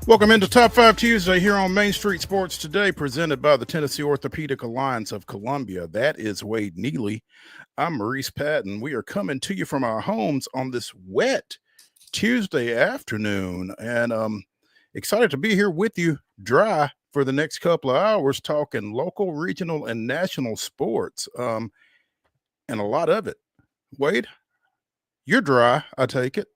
Welcome into Top 5 Tuesday here on Main Street Sports Today, presented by the Tennessee Orthopedic Alliance of Columbia. That is Wade Neely. I'm Maurice Patton. We are coming to you from our homes on this wet Tuesday afternoon, and excited to be here with you dry for the next couple of hours, talking local, regional, and national sports, and a lot of it. Wade, you're dry, I take it.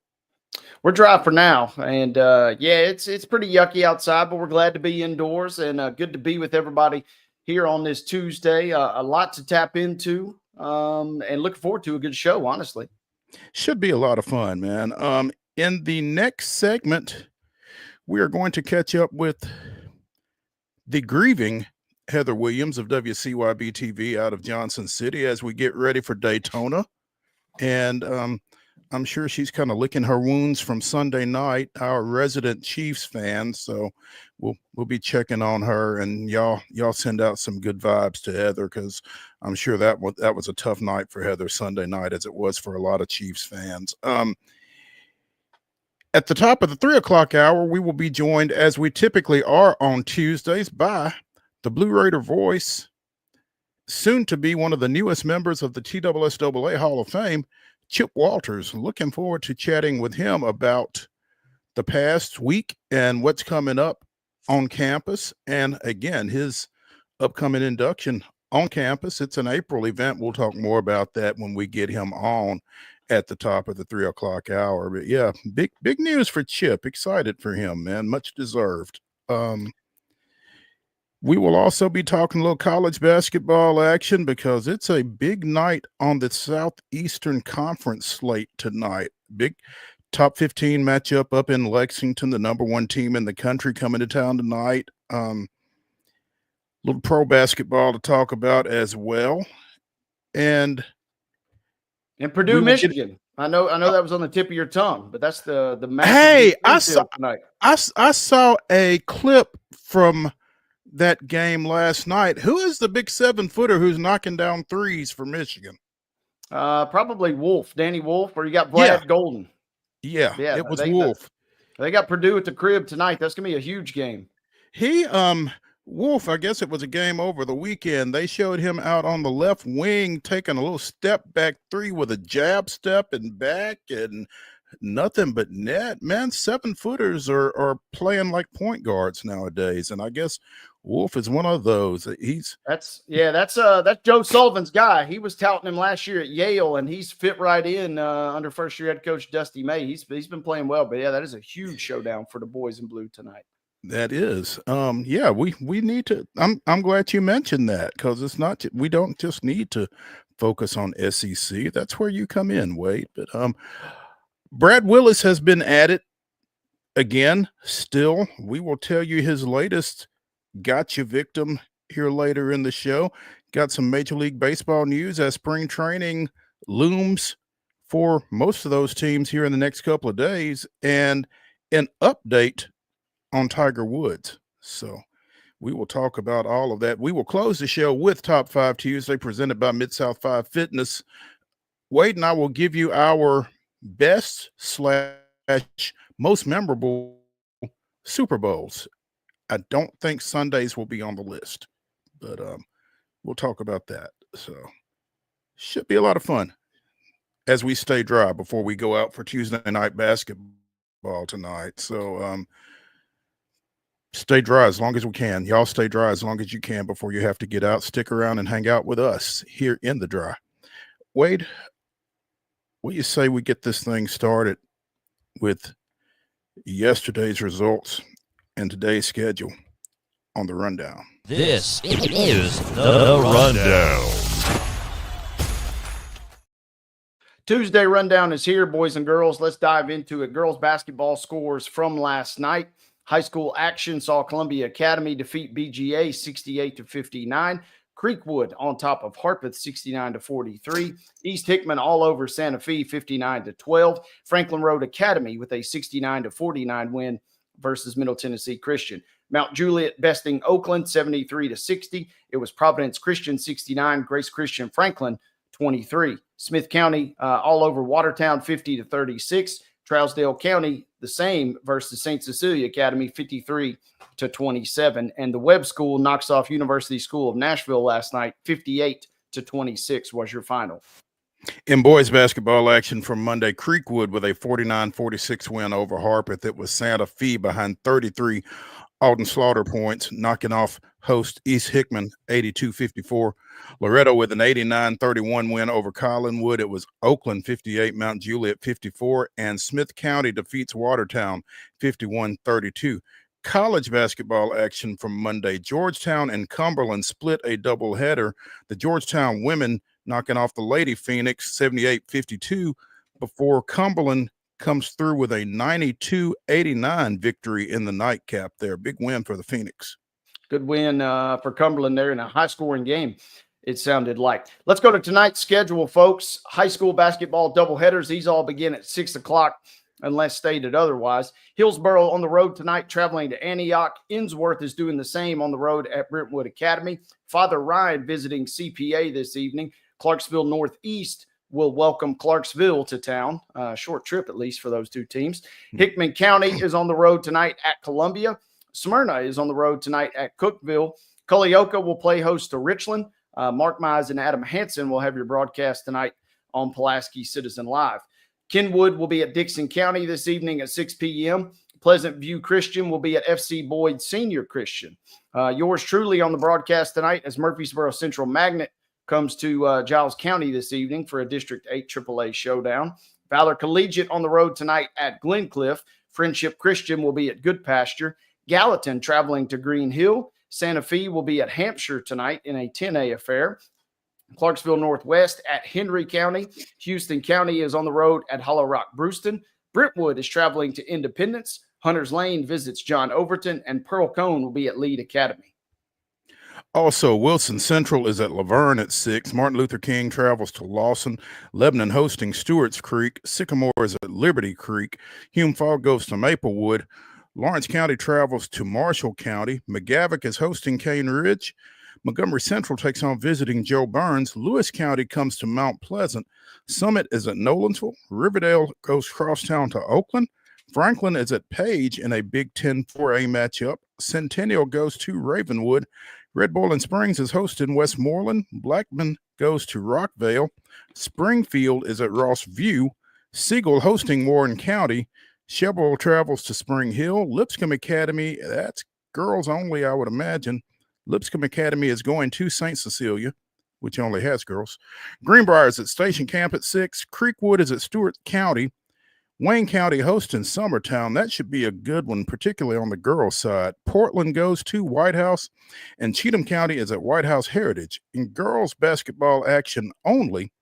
We're dry for now, and yeah, it's pretty yucky outside, but we're glad to be indoors and good to be with everybody here on this Tuesday. A lot to tap into, and looking forward to a good show, honestly. Should be a lot of fun, man. In the next segment, we are going to catch up with the grieving Heather Williams of WCYB-TV out of Johnson City as we get ready for Daytona. And I'm sure she's kind of licking her wounds from Sunday night, our resident Chiefs fan. So we'll be checking on her, and y'all send out some good vibes to Heather, because I'm sure that was a tough night for Heather Sunday night, as it was for a lot of Chiefs fans. At the top of the 3 o'clock hour, we will be joined, as we typically are on Tuesdays, by the Blue Raider voice, soon to be one of the newest members of the TSSAA Hall of Fame, Chip Walters. Looking forward to chatting with him about the past week and what's coming up on campus, and again, his upcoming induction on campus. It's an April event. We'll talk more about that when we get him on at the top of the 3 o'clock hour. But yeah, big news for Chip. Excited for him, man. Much deserved. We will also be talking a little college basketball action, because it's a big night on the Southeastern Conference slate tonight. Big top 15 matchup up in Lexington, the number 1 team in the country coming to town tonight. Little pro basketball to talk about as well. And Purdue, Michigan. I know that was on the tip of your tongue, but that's the match. Hey, I saw a clip from that game last night. Who is the big 7-footer who's knocking down threes for Michigan? Probably Wolf, Danny Wolf, or you got Vlad Golden. Yeah, it was Wolf. They got Purdue at the crib tonight. That's gonna be a huge game. Wolf, I guess it was a game over the weekend. They showed him out on the left wing taking a little step back three with a jab step and back and nothing but net. Man, 7-footers are playing like point guards nowadays, and I guess Wolf is one of those. That's Joe Sullivan's guy. He was touting him last year at Yale, and he's fit right in under first-year head coach Dusty May. He's been playing well, but yeah, that is a huge showdown for the boys in blue tonight. That is. Yeah, we need to. I'm glad you mentioned that, because it's not. We don't just need to focus on SEC. That's where you come in, Wade. But Brad Willis has been at it again. Still, we will tell you his latest gotcha victim here later in the show. Got some Major League Baseball news as spring training looms for most of those teams here in the next couple of days, and an update on Tiger Woods. So we will talk about all of that. We will close the show with Top 5 Tuesday, presented by MidSouth 5 Fitness. Wade and I will give you our best / most memorable Super Bowls. I don't think Sundays will be on the list, but we'll talk about that. So should be a lot of fun as we stay dry before we go out for Tuesday night basketball tonight. So stay dry as long as we can. Y'all stay dry as long as you can before you have to get out. Stick around and hang out with us here in the dry. Wade, what do you say we get this thing started with yesterday's results and today's schedule on the rundown? This is the rundown. Tuesday rundown is here, boys and girls. Let's dive into it. Girls basketball scores from last night. High school action saw Columbia Academy defeat BGA 68-59. Creekwood on top of Harpeth 69-43. East Hickman all over Santa Fe 59-12. Franklin Road Academy with a 69-49 win versus Middle Tennessee Christian. Mount Juliet besting Oakland 73-60. It was Providence Christian 69, Grace Christian Franklin 23. Smith County all over Watertown 50-36. Trousdale County, the same versus St. Cecilia Academy, 53-27. And the Webb School knocks off University School of Nashville last night, 58-26 was your final. In boys basketball action from Monday, Creekwood with a 49-46 win over Harpeth. It was Santa Fe behind 33 Alden Slaughter points, knocking off host East Hickman 82-54. Loretto with an 89-31 win over Collinwood. It was Oakland 58, Mount Juliet 54, and Smith County defeats Watertown 51-32. College basketball action from Monday, Georgetown and Cumberland split a doubleheader. The Georgetown women knocking off the Lady Phoenix 78-52 before Cumberland comes through with a 92-89 victory in the nightcap there. Big win for the Phoenix. Good win for Cumberland there in a high-scoring game, it sounded like. Let's go to tonight's schedule, folks. High school basketball doubleheaders. These all begin at 6 o'clock unless stated otherwise. Hillsboro on the road tonight, traveling to Antioch. Innsworth is doing the same on the road at Brentwood Academy. Father Ryan visiting CPA this evening. Clarksville Northeast will welcome Clarksville to town. Short trip, at least, for those two teams. Hickman County is on the road tonight at Columbia. Smyrna is on the road tonight at Cookeville. Culleoka will play host to Richland. Mark Mize and Adam Hansen will have your broadcast tonight on Pulaski Citizen Live. Kenwood will be at Dixon County this evening at 6 p.m. Pleasant View Christian will be at FC Boyd Senior Christian. Yours truly on the broadcast tonight as Murfreesboro Central Magnet comes to Giles County this evening for a District 8 AAA showdown. Valor Collegiate on the road tonight at Glencliff. Friendship Christian will be at Good Pasture. Gallatin traveling to Green Hill. Santa Fe will be at Hampshire tonight in a 10A affair. Clarksville Northwest at Henry County. Houston County is on the road at Hollow Rock Brewston. Brentwood is traveling to Independence. Hunters Lane visits John Overton, and Pearl Cone will be at Lead Academy. Also, Wilson Central is at Laverne at 6. Martin Luther King travels to Lawson. Lebanon hosting Stewart's Creek. Sycamore is at Liberty Creek. Hume Fogg goes to Maplewood. Lawrence County travels to Marshall County. McGavock is hosting Cane Ridge. Montgomery Central takes on visiting Joe Burns. Lewis County comes to Mount Pleasant. Summit is at Nolensville. Riverdale goes crosstown to Oakland. Franklin is at Page in a Big Ten 4A matchup. Centennial goes to Ravenwood. Red Boiling Springs is hosting Westmoreland. Blackman goes to Rockvale. Springfield is at Ross View. Siegel hosting Warren County. Chevrolet travels to Spring Hill. Lipscomb Academy, that's girls only, I would imagine. Lipscomb Academy is going to St. Cecilia, which only has girls. Greenbrier is at Station Camp at 6. Creekwood is at Stewart County. Wayne County hosting Summertown. That should be a good one, particularly on the girls' side. Portland goes to White House, and Cheatham County is at White House Heritage. In girls' basketball action only,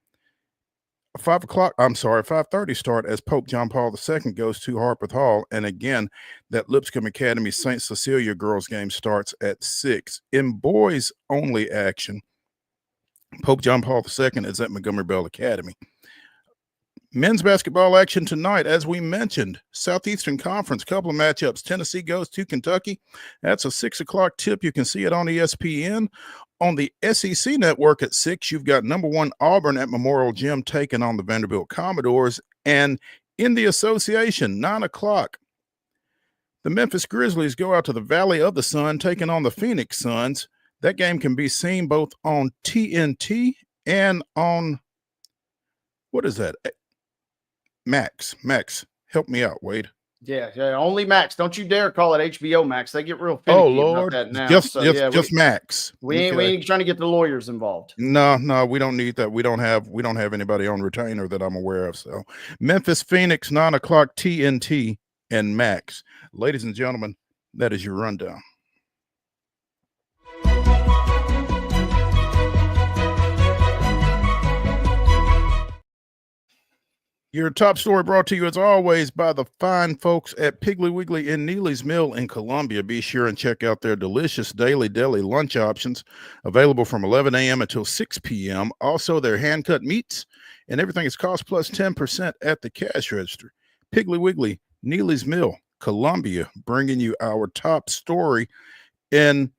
5:30 start as Pope John Paul II goes to Harpeth Hall. And again, that Lipscomb Academy St. Cecilia girls game starts at 6. In boys only action, Pope John Paul II is at Montgomery Bell Academy. Men's basketball action tonight, as we mentioned, Southeastern Conference, couple of matchups. Tennessee goes to Kentucky. That's a 6 o'clock tip. You can see it on ESPN. On the SEC network at 6, you've got number 1 Auburn at Memorial Gym taking on the Vanderbilt Commodores. And in the association, 9 o'clock, the Memphis Grizzlies go out to the Valley of the Sun taking on the Phoenix Suns. That game can be seen both on TNT and on, what is that? Max, help me out, Wade. Yeah, only Max. Don't you dare call it HBO Max. They get real finicky about that now. Just Max. We ain't trying to get the lawyers involved. No, we don't need that. We don't have anybody on retainer that I'm aware of. So Memphis, Phoenix, 9 o'clock, TNT and Max. Ladies and gentlemen, that is your rundown. Your top story brought to you, as always, by the fine folks at Piggly Wiggly in Neely's Mill in Columbia. Be sure and check out their delicious daily deli lunch options, available from 11 a.m. until 6 p.m. Also, their hand-cut meats, and everything is cost plus 10% at the cash register. Piggly Wiggly, Neely's Mill, Columbia, bringing you our top story. And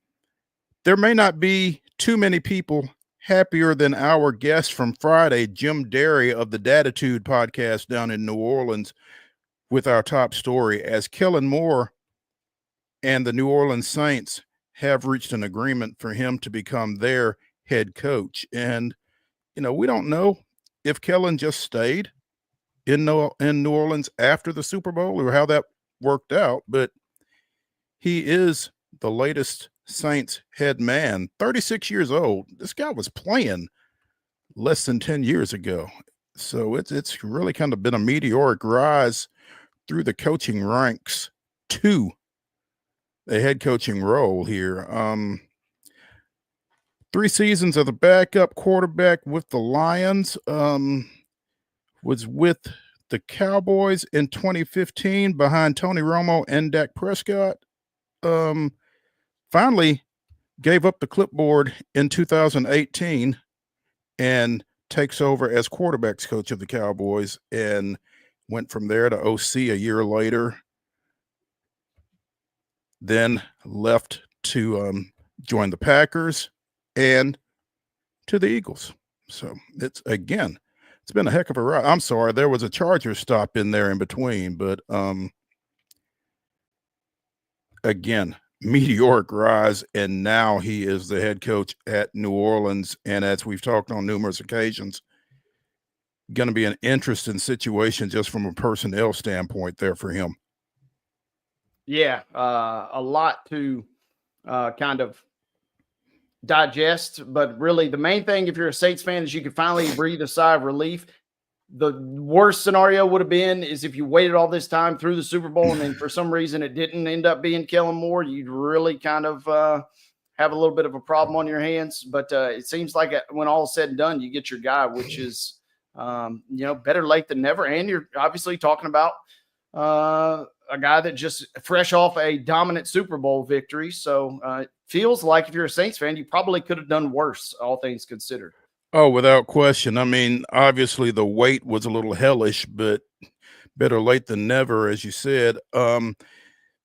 there may not be too many people happier than our guest from Friday, Jim Derry of the Datitude podcast down in New Orleans, with our top story, as Kellen Moore and the New Orleans Saints have reached an agreement for him to become their head coach. And, we don't know if Kellen just stayed in New Orleans after the Super Bowl or how that worked out, but he is the latest Saints head man, 36 years old. This guy was playing less than 10 years ago. So it's really kind of been a meteoric rise through the coaching ranks to the head coaching role here. 3 seasons of the backup quarterback with the Lions, was with the Cowboys in 2015 behind Tony Romo and Dak Prescott. Finally gave up the clipboard in 2018 and takes over as quarterbacks coach of the Cowboys, and went from there to OC a year later, then left to join the Packers and to the Eagles. So it's been a heck of a ride. I'm sorry, there was a Chargers stop in there in between, but again, meteoric rise, and now he is the head coach at New Orleans. And as we've talked on numerous occasions, going to be an interesting situation just from a personnel standpoint there for him. Yeah, a lot to kind of digest, but really the main thing, if you're a Saints fan, is you can finally breathe a sigh of relief. The worst scenario would have been is if you waited all this time through the Super Bowl and then for some reason it didn't end up being Kellen Moore, you'd really kind of have a little bit of a problem on your hands. But it seems like when all is said and done, you get your guy, which is better late than never. And you're obviously talking about a guy that just fresh off a dominant Super Bowl victory. So it feels like if you're a Saints fan, you probably could have done worse, all things considered. Oh, without question. I mean, obviously the wait was a little hellish, but better late than never, as you said.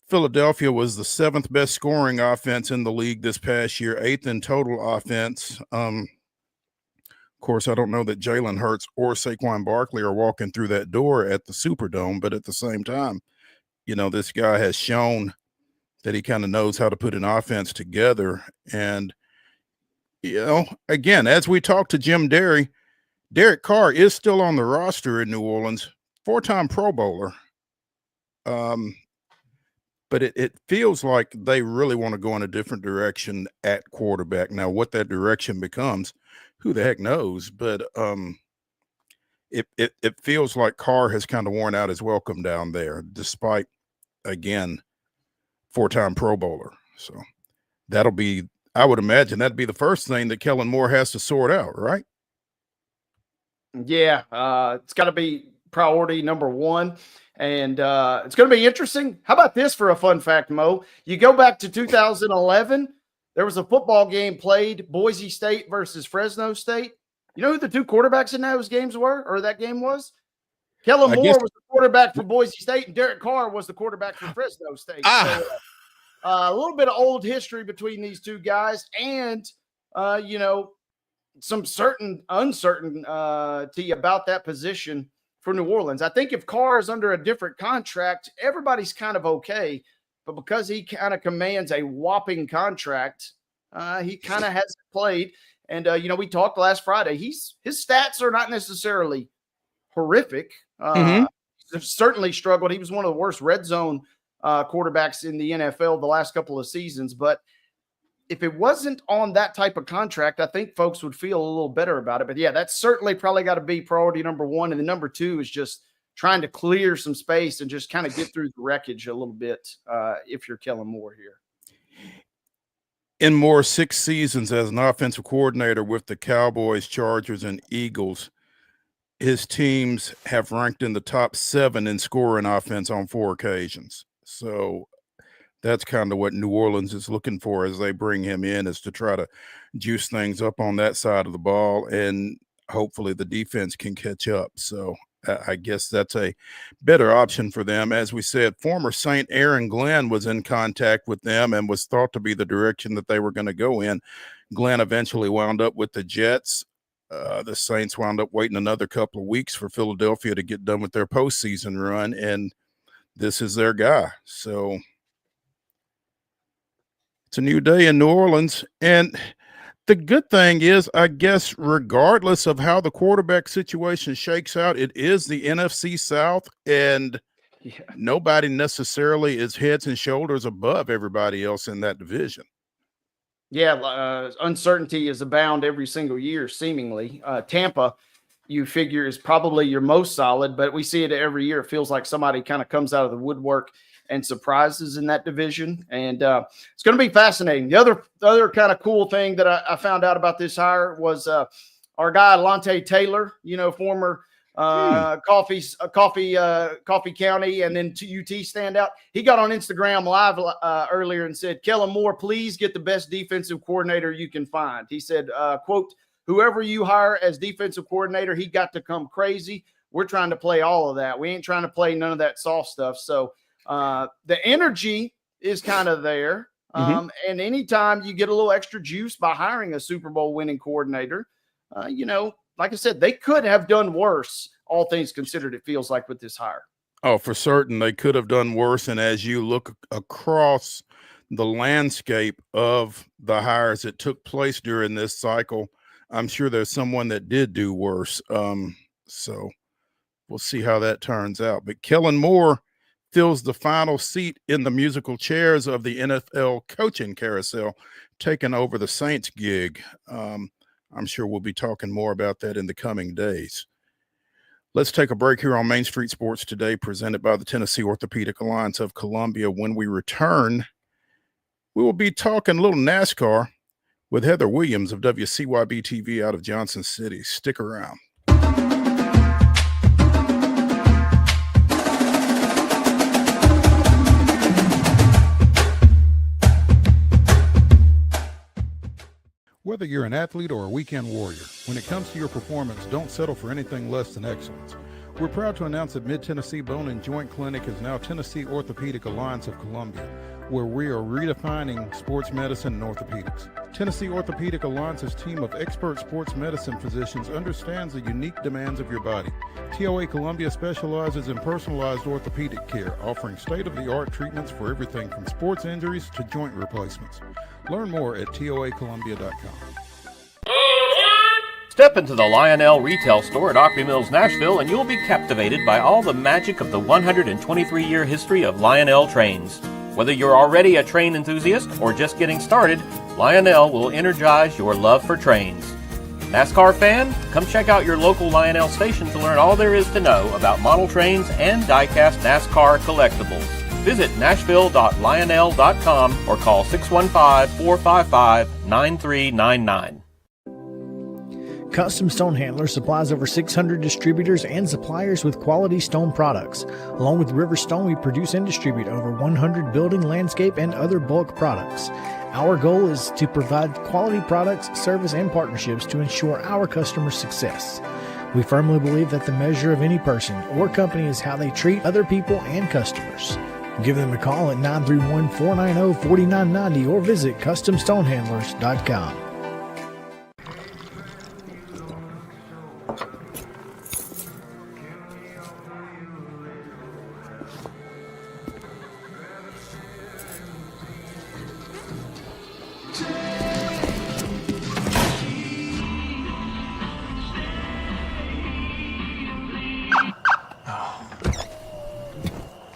Philadelphia was the 7th best scoring offense in the league this past year, 8th in total offense. Of course, I don't know that Jalen Hurts or Saquon Barkley are walking through that door at the Superdome, but at the same time, this guy has shown that he kind of knows how to put an offense together. And, again, as we talked to Jim Derry, Derek Carr is still on the roster in New Orleans, 4-time Pro Bowler. But it feels like they really want to go in a different direction at quarterback. Now, what that direction becomes, who the heck knows? But it feels like Carr has kind of worn out his welcome down there, despite, again, 4-time Pro Bowler. So that'll be, I would imagine that'd be the first thing that Kellen Moore has to sort out, right? Yeah, it's got to be priority number one. And it's going to be interesting. How about this for a fun fact, Mo? You go back to 2011, there was a football game played, Boise State versus Fresno State. You know who the two quarterbacks in those games were, or that game was? Kellen Moore was the quarterback for Boise State, and Derek Carr was the quarterback for Fresno State. So, a little bit of old history between these two guys, and some uncertainty about that position for New Orleans. I think if Carr is under a different contract, everybody's kind of okay. But because he kind of commands a whopping contract, he kind of hasn't played. And, we talked last Friday. His stats are not necessarily horrific. He's certainly struggled. He was one of the worst red zone quarterbacks in the NFL the last couple of seasons. But if it wasn't on that type of contract, I think folks would feel a little better about it. But yeah, that's certainly probably got to be priority number one. And the number two is just trying to clear some space and just kind of get through the wreckage a little bit if you're Kellen Moore here. In Moore's 6 seasons as an offensive coordinator with the Cowboys, Chargers, and Eagles, his teams have ranked in the top 7 in scoring offense on 4 occasions. So that's kind of what New Orleans is looking for as they bring him in, is to try to juice things up on that side of the ball, and hopefully the defense can catch up. So I guess that's a better option for them. As we said, former Saint Aaron Glenn was in contact with them and was thought to be the direction that they were going to go in. Glenn eventually wound up with the Jets. The Saints wound up waiting another couple of weeks for Philadelphia to get done with their postseason run, and this is their guy. So it's a new day in New Orleans. And the good thing is, I guess, regardless of how the quarterback situation shakes out, it is the NFC South, and nobody necessarily is heads and shoulders above everybody else in that division. Yeah, uncertainty is abound every single year, seemingly. Tampa, you figure, is probably your most solid, but we see it every year. It feels like somebody kind of comes out of the woodwork and surprises in that division. And it's going to be fascinating. The other kind of cool thing that I found out about this hire was our guy, Lante Taylor, former Coffee County and then UT standout. He got on Instagram Live earlier and said, Kellen Moore, please get the best defensive coordinator you can find. He said, quote, whoever you hire as defensive coordinator, he got to come crazy. We're trying to play all of that. We ain't trying to play none of that soft stuff. So the energy is kind of there. And anytime you get a little extra juice by hiring a Super Bowl winning coordinator, like I said, they could have done worse, all things considered, it feels like, with this hire. Oh, for certain, they could have done worse. And as you look across the landscape of the hires that took place during this cycle, I'm sure there's someone that did do worse. So we'll see how that turns out. But Kellen Moore fills the final seat in the musical chairs of the NFL coaching carousel, taking over the Saints gig. I'm sure we'll be talking more about that in the coming days. Let's take a break here on Main Street Sports Today, presented by the Tennessee Orthopedic Alliance of Columbia. When we return, we will be talking a little NASCAR with Heather Williams of WCYB-TV out of Johnson City. Stick around. Whether you're an athlete or a weekend warrior, when it comes to your performance, don't settle for anything less than excellence. We're proud to announce that Mid-Tennessee Bone and Joint Clinic is now Tennessee Orthopedic Alliance of Columbia, where we are redefining sports medicine and orthopedics. Tennessee Orthopedic Alliance's team of expert sports medicine physicians understands the unique demands of your body. TOA Columbia specializes in personalized orthopedic care, offering state-of-the-art treatments for everything from sports injuries to joint replacements. Learn more at toacolumbia.com. Step into the Lionel retail store at Opry Mills, Nashville, and you'll be captivated by all the magic of the 123-year history of Lionel trains. Whether you're already a train enthusiast or just getting started, Lionel will energize your love for trains. NASCAR fan? Come check out your local Lionel station to learn all there is to know about model trains and die-cast NASCAR collectibles. Visit nashville.lionel.com or call 615-455-9399. Custom Stone Handlers supplies over 600 distributors and suppliers with quality stone products. Along with River Stone, we produce and distribute over 100 building, landscape, and other bulk products. Our goal is to provide quality products, service, and partnerships to ensure our customers' success. We firmly believe that the measure of any person or company is how they treat other people and customers. Give them a call at 931-490-4990 or visit CustomStonehandlers.com.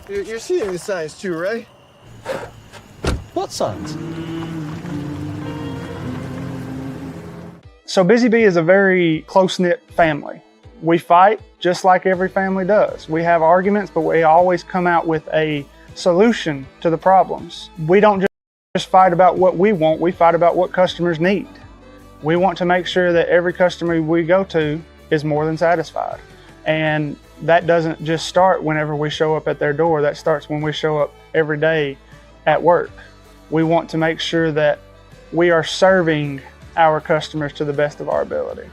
You're seeing the signs too, right? What signs? So Busy Bee is a very close-knit family. We fight just like every family does. We have arguments, but we always come out with a solution to the problems. We don't just fight about what we want, we fight about what customers need. We want to make sure that every customer we go to is more than satisfied. And that doesn't just start whenever we show up at their door, that starts when we show up every day at work. We want to make sure that we are serving our customers to the best of our ability.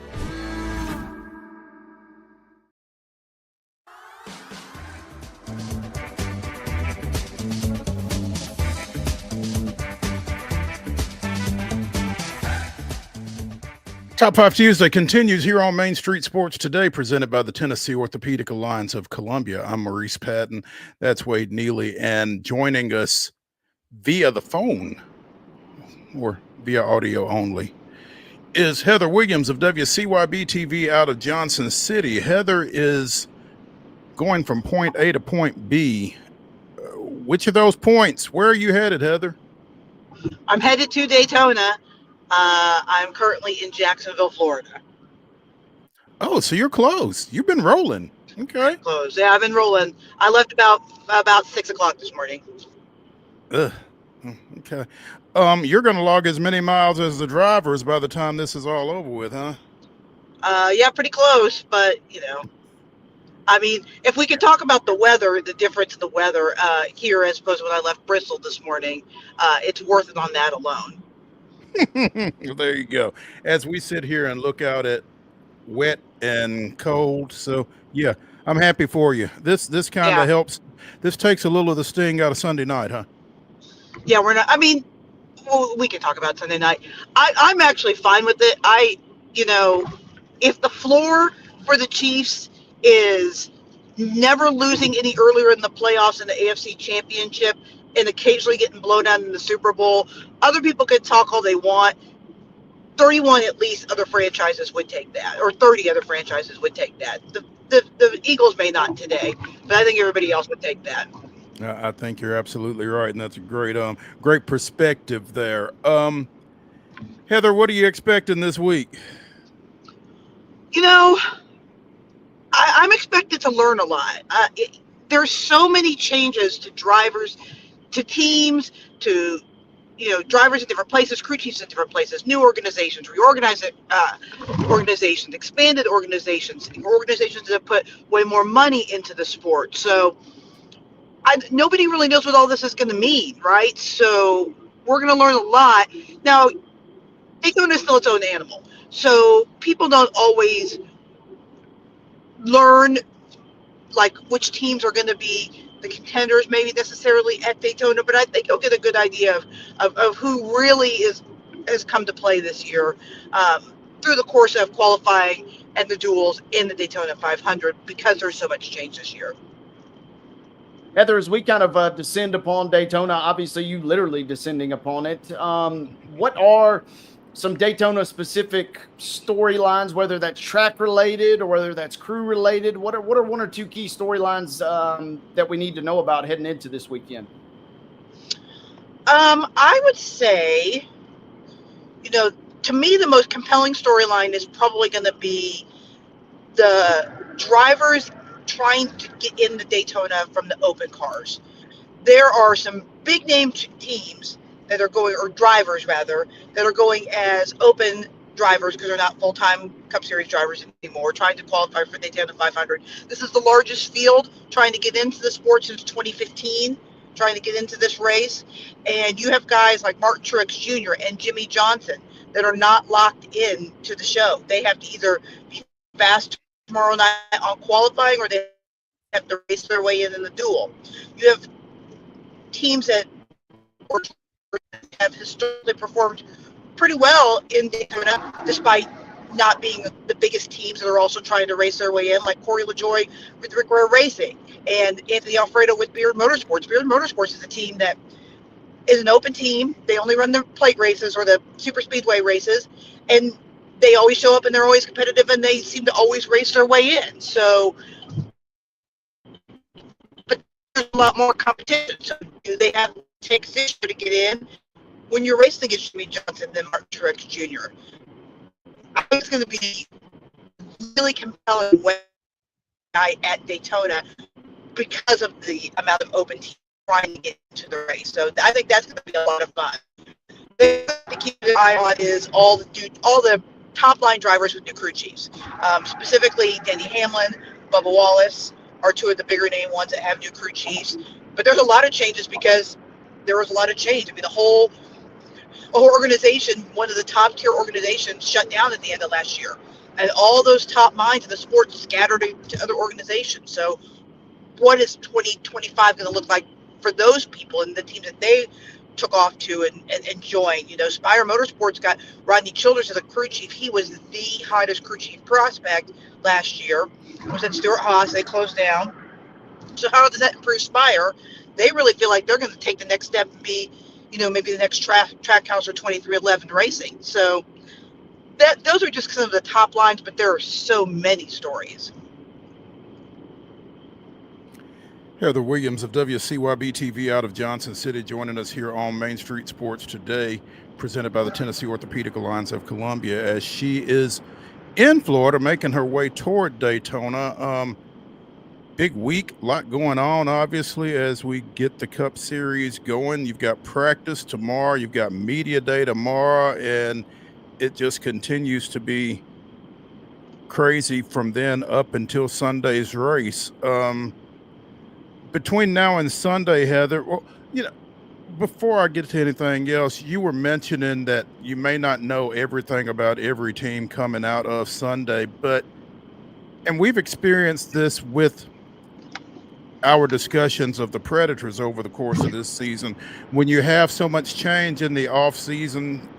Top 5 Tuesday continues here on Main Street Sports Today, presented by the Tennessee Orthopedic Alliance of Columbia. I'm Maurice Patton. That's Wade Neely. And joining us via the phone or via audio only is Heather Williams of WCYB-TV out of Johnson City. Heather is going from point A to point B. Which of those points? Where are you headed, Heather? I'm headed to Daytona. I'm currently in Jacksonville, Florida. Oh, so you're close. You've been rolling. Okay. Close. Yeah, I've been rolling. I left about 6 o'clock this morning. Ugh. Okay. You're going to log as many miles as the drivers by the time this is all over with, huh? Yeah, pretty close, but I mean, if we could talk about the weather, the difference in the weather here as opposed to when I left Bristol this morning, it's worth it on that alone. There you go. As we sit here and look out at wet and cold. So yeah, I'm happy for you. This kind of helps. This takes a little of the sting out of Sunday night, huh? Yeah, we're not. I mean, we can talk about Sunday night. I'm actually fine with it. If the floor for the Chiefs is never losing any earlier in the playoffs in the AFC Championship and occasionally getting blown out in the Super Bowl, other people can talk all they want. 31 at least other franchises would take that, or 30 other franchises would take that. The Eagles may not today, but I think everybody else would take that. I think you're absolutely right, and that's a great perspective there. Heather, what are you expecting this week? I'm expected to learn a lot. There's so many changes to drivers, to teams, to drivers in different places, crew chiefs in different places, new organizations, reorganized organizations, expanded organizations that put way more money into the sport. So nobody really knows what all this is going to mean, right? So we're going to learn a lot. Now, Daytona is still its own animal. So people don't always learn like which teams are going to be the contenders maybe necessarily at Daytona, but I think you'll get a good idea of who really has come to play this year through the course of qualifying and the duels in the Daytona 500 because there's so much change this year. Heather, as we kind of descend upon Daytona, obviously you literally descending upon it. What are some Daytona-specific storylines, whether that's track-related or whether that's crew-related? What are one or two key storylines that we need to know about heading into this weekend? I would say, to me, the most compelling storyline is probably going to be the drivers trying to get in the Daytona from the open cars. There are some big-name teams that are going, or drivers rather, that are going as open drivers because they're not full-time Cup Series drivers anymore, trying to qualify for Daytona 500. This is the largest field trying to get into the sport since 2015, trying to get into this race. And you have guys like Martin Truex Jr. and Jimmy Johnson that are not locked in to the show. They have to either be fast tomorrow night on qualifying or they have to race their way in the duel. You have teams that have historically performed pretty well in Daytona, despite not being the biggest teams that are also trying to race their way in, like Corey LaJoie with Rick Ware Racing and Anthony Alfredo with Beard Motorsports. Beard Motorsports is a team that is an open team. They only run the plate races or the super speedway races, and they always show up and they're always competitive and they seem to always race their way in. So, but there's a lot more competition. So do they have to take this year to get in? When you're racing against Jimmy Johnson and Martin Truex Jr., I think it's going to be really compelling at Daytona because of the amount of open teams trying to get into the race. So I think that's going to be a lot of fun. The thing to keep an eye on is all the top line drivers with new crew chiefs, specifically Denny Hamlin, Bubba Wallace are two of the bigger name ones that have new crew chiefs. But there's a lot of changes because there was a lot of change. I mean, the whole organization, one of the top tier organizations, shut down at the end of last year, and all those top minds in the sport scattered to other organizations. So what is 2025 going to look like for those people and the teams that they took off to and joined. You know, Spire Motorsports got Rodney Childers as a crew chief. He was the hottest crew chief prospect last year. It was at Stuart Haas. They closed down. So how does that improve Spire? They really feel like they're going to take the next step and be, you know, maybe the next Trackhouse or 2311 Racing. So those are just some of the top lines, but there are so many stories. Heather Williams of WCYB-TV out of Johnson City joining us here on Main Street Sports today, presented by the Tennessee Orthopedic Alliance of Columbia, as she is in Florida making her way toward Daytona. Big week, a lot going on, obviously, as we get the Cup Series going. You've got practice tomorrow, you've got media day tomorrow, and it just continues to be crazy from then up until Sunday's race. Between now and Sunday, Heather, well, you know, before I get to anything else, you were mentioning that you may not know everything about every team coming out of Sunday, and we've experienced this with our discussions of the Predators over the course of this season. When you have so much change in the off season,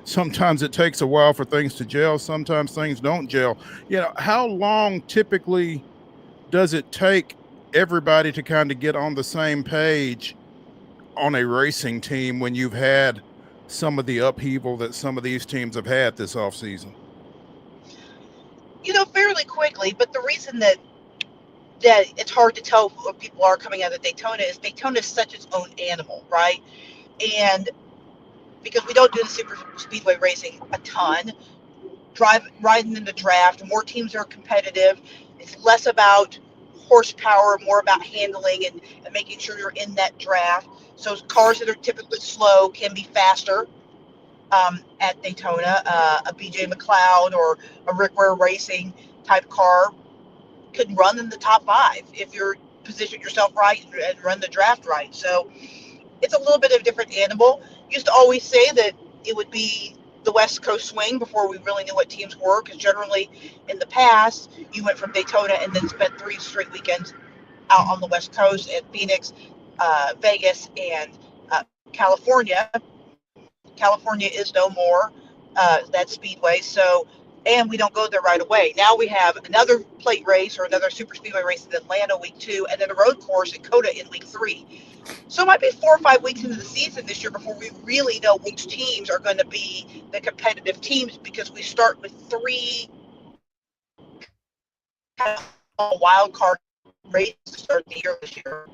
sometimes it takes a while for things to gel. Sometimes things don't gel. You know, how long typically does it take everybody to kind of get on the same page on a racing team when you've had some of the upheaval that some of these teams have had this offseason? You know, fairly quickly, but the reason that it's hard to tell what people are coming out of Daytona is Daytona is such its own animal, right? And because we don't do the super speedway racing a ton, riding in the draft, more teams are competitive. It's less about horsepower, more about handling and making sure you're in that draft. So cars that are typically slow can be faster at Daytona. A BJ McLeod or a Rick Ware Racing type car could run in the top 5 if you're position yourself right and run the draft right. So it's a little bit of a different animal. Used to always say that it would be the West Coast swing before we really knew what teams were, because generally in the past you went from Daytona and then spent 3 straight weekends out on the West Coast at Phoenix, Vegas, and California. California is no more that speedway, so and we don't go there right away. Now we have another plate race or another super speedway race in Atlanta week 2, and then a road course at COTA in week 3. So it might be 4 or 5 weeks into the season this year before we really know which teams are going to be the competitive teams, because we start with 3 kind of wild card races to start the year this year.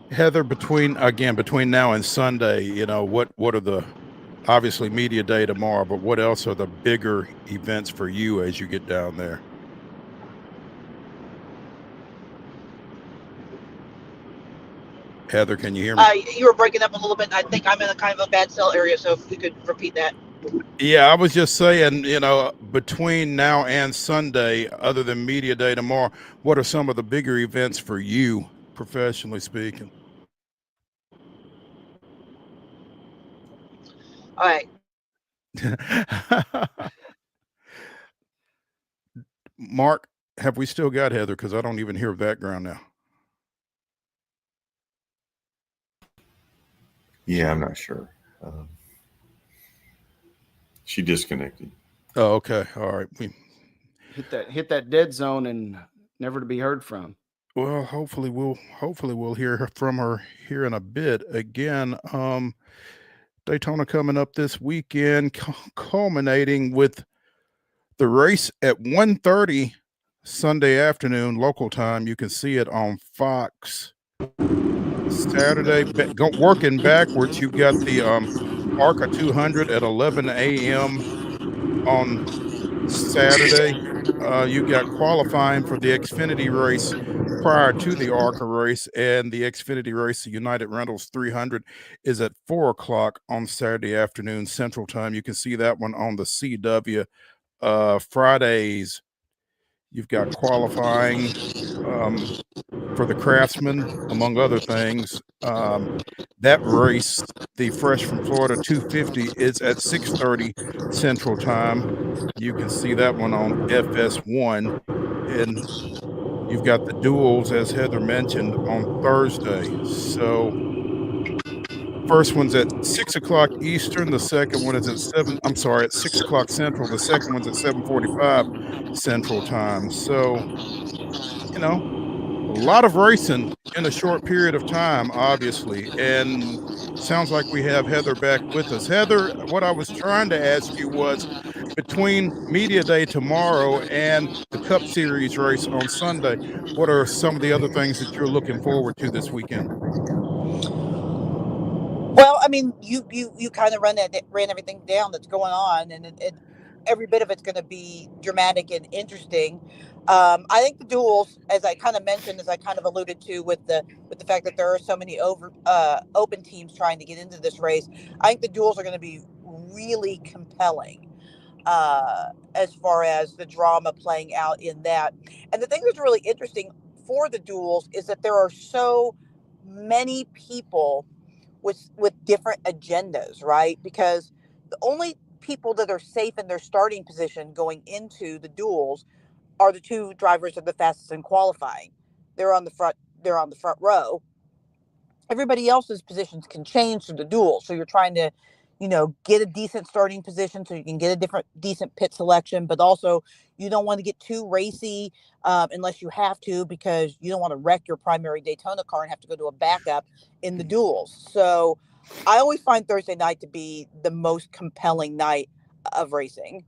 Heather, between now and Sunday, you know, what are the, obviously media day tomorrow, but what else are the bigger events for you as you get down there? Heather, can you hear me? You were breaking up a little bit. I think I'm in a kind of a bad cell area, so if you could repeat that. Yeah, I was just saying, you know, between now and Sunday, other than media day tomorrow, what are some of the bigger events for you, professionally speaking? All right. Mark, have we still got Heather? Because I don't even hear background now. Yeah, I'm not sure. She disconnected. Oh, okay. All right. We hit that dead zone and never to be heard from. Well, hopefully we'll hear from her here in a bit. Again, Daytona coming up this weekend, culminating with the race at 1:30 Sunday afternoon local time. You can see it on Fox. Saturday, working backwards, you've got the ARCA 200 at 11 a.m. on Saturday. You've got qualifying for the Xfinity race prior to the ARCA race, and the Xfinity race, the United Rentals 300, is at 4 o'clock on Saturday afternoon Central Time. You can see that one on the CW. Fridays, you've got qualifying for the Craftsman, among other things. That race, the Fresh from Florida 250, is at 6:30 Central Time. You can see that one on FS1. and you've got the duels, as Heather mentioned, on Thursday. So first one's at 6 o'clock Eastern. The second one is at at 6 o'clock Central. The second one's at 7:45 Central Time. So, you know, a lot of racing in a short period of time, obviously. And sounds like we have Heather back with us. Heather, what I was trying to ask you was, between Media Day tomorrow and the Cup Series race on Sunday, what are some of the other things that you're looking forward to this weekend? Well, I mean, you kind of ran everything down that's going on, and every bit of it's going to be dramatic and interesting. I think the duels, as I kind of mentioned, as I kind of alluded to with the fact that there are so many open teams trying to get into this race, I think the duels are going to be really compelling as far as the drama playing out in that. And the thing that's really interesting for the duels is that there are so many people with different agendas, right? Because the only people that are safe in their starting position going into the duels are the two drivers that are the fastest in qualifying. They're on the front row. Everybody else's positions can change through the duel. So you're trying to, get a decent starting position so you can get a decent pit selection, but also you don't want to get too racy unless you have to, because you don't want to wreck your primary Daytona car and have to go to a backup in the duels. So I always find Thursday night to be the most compelling night of racing.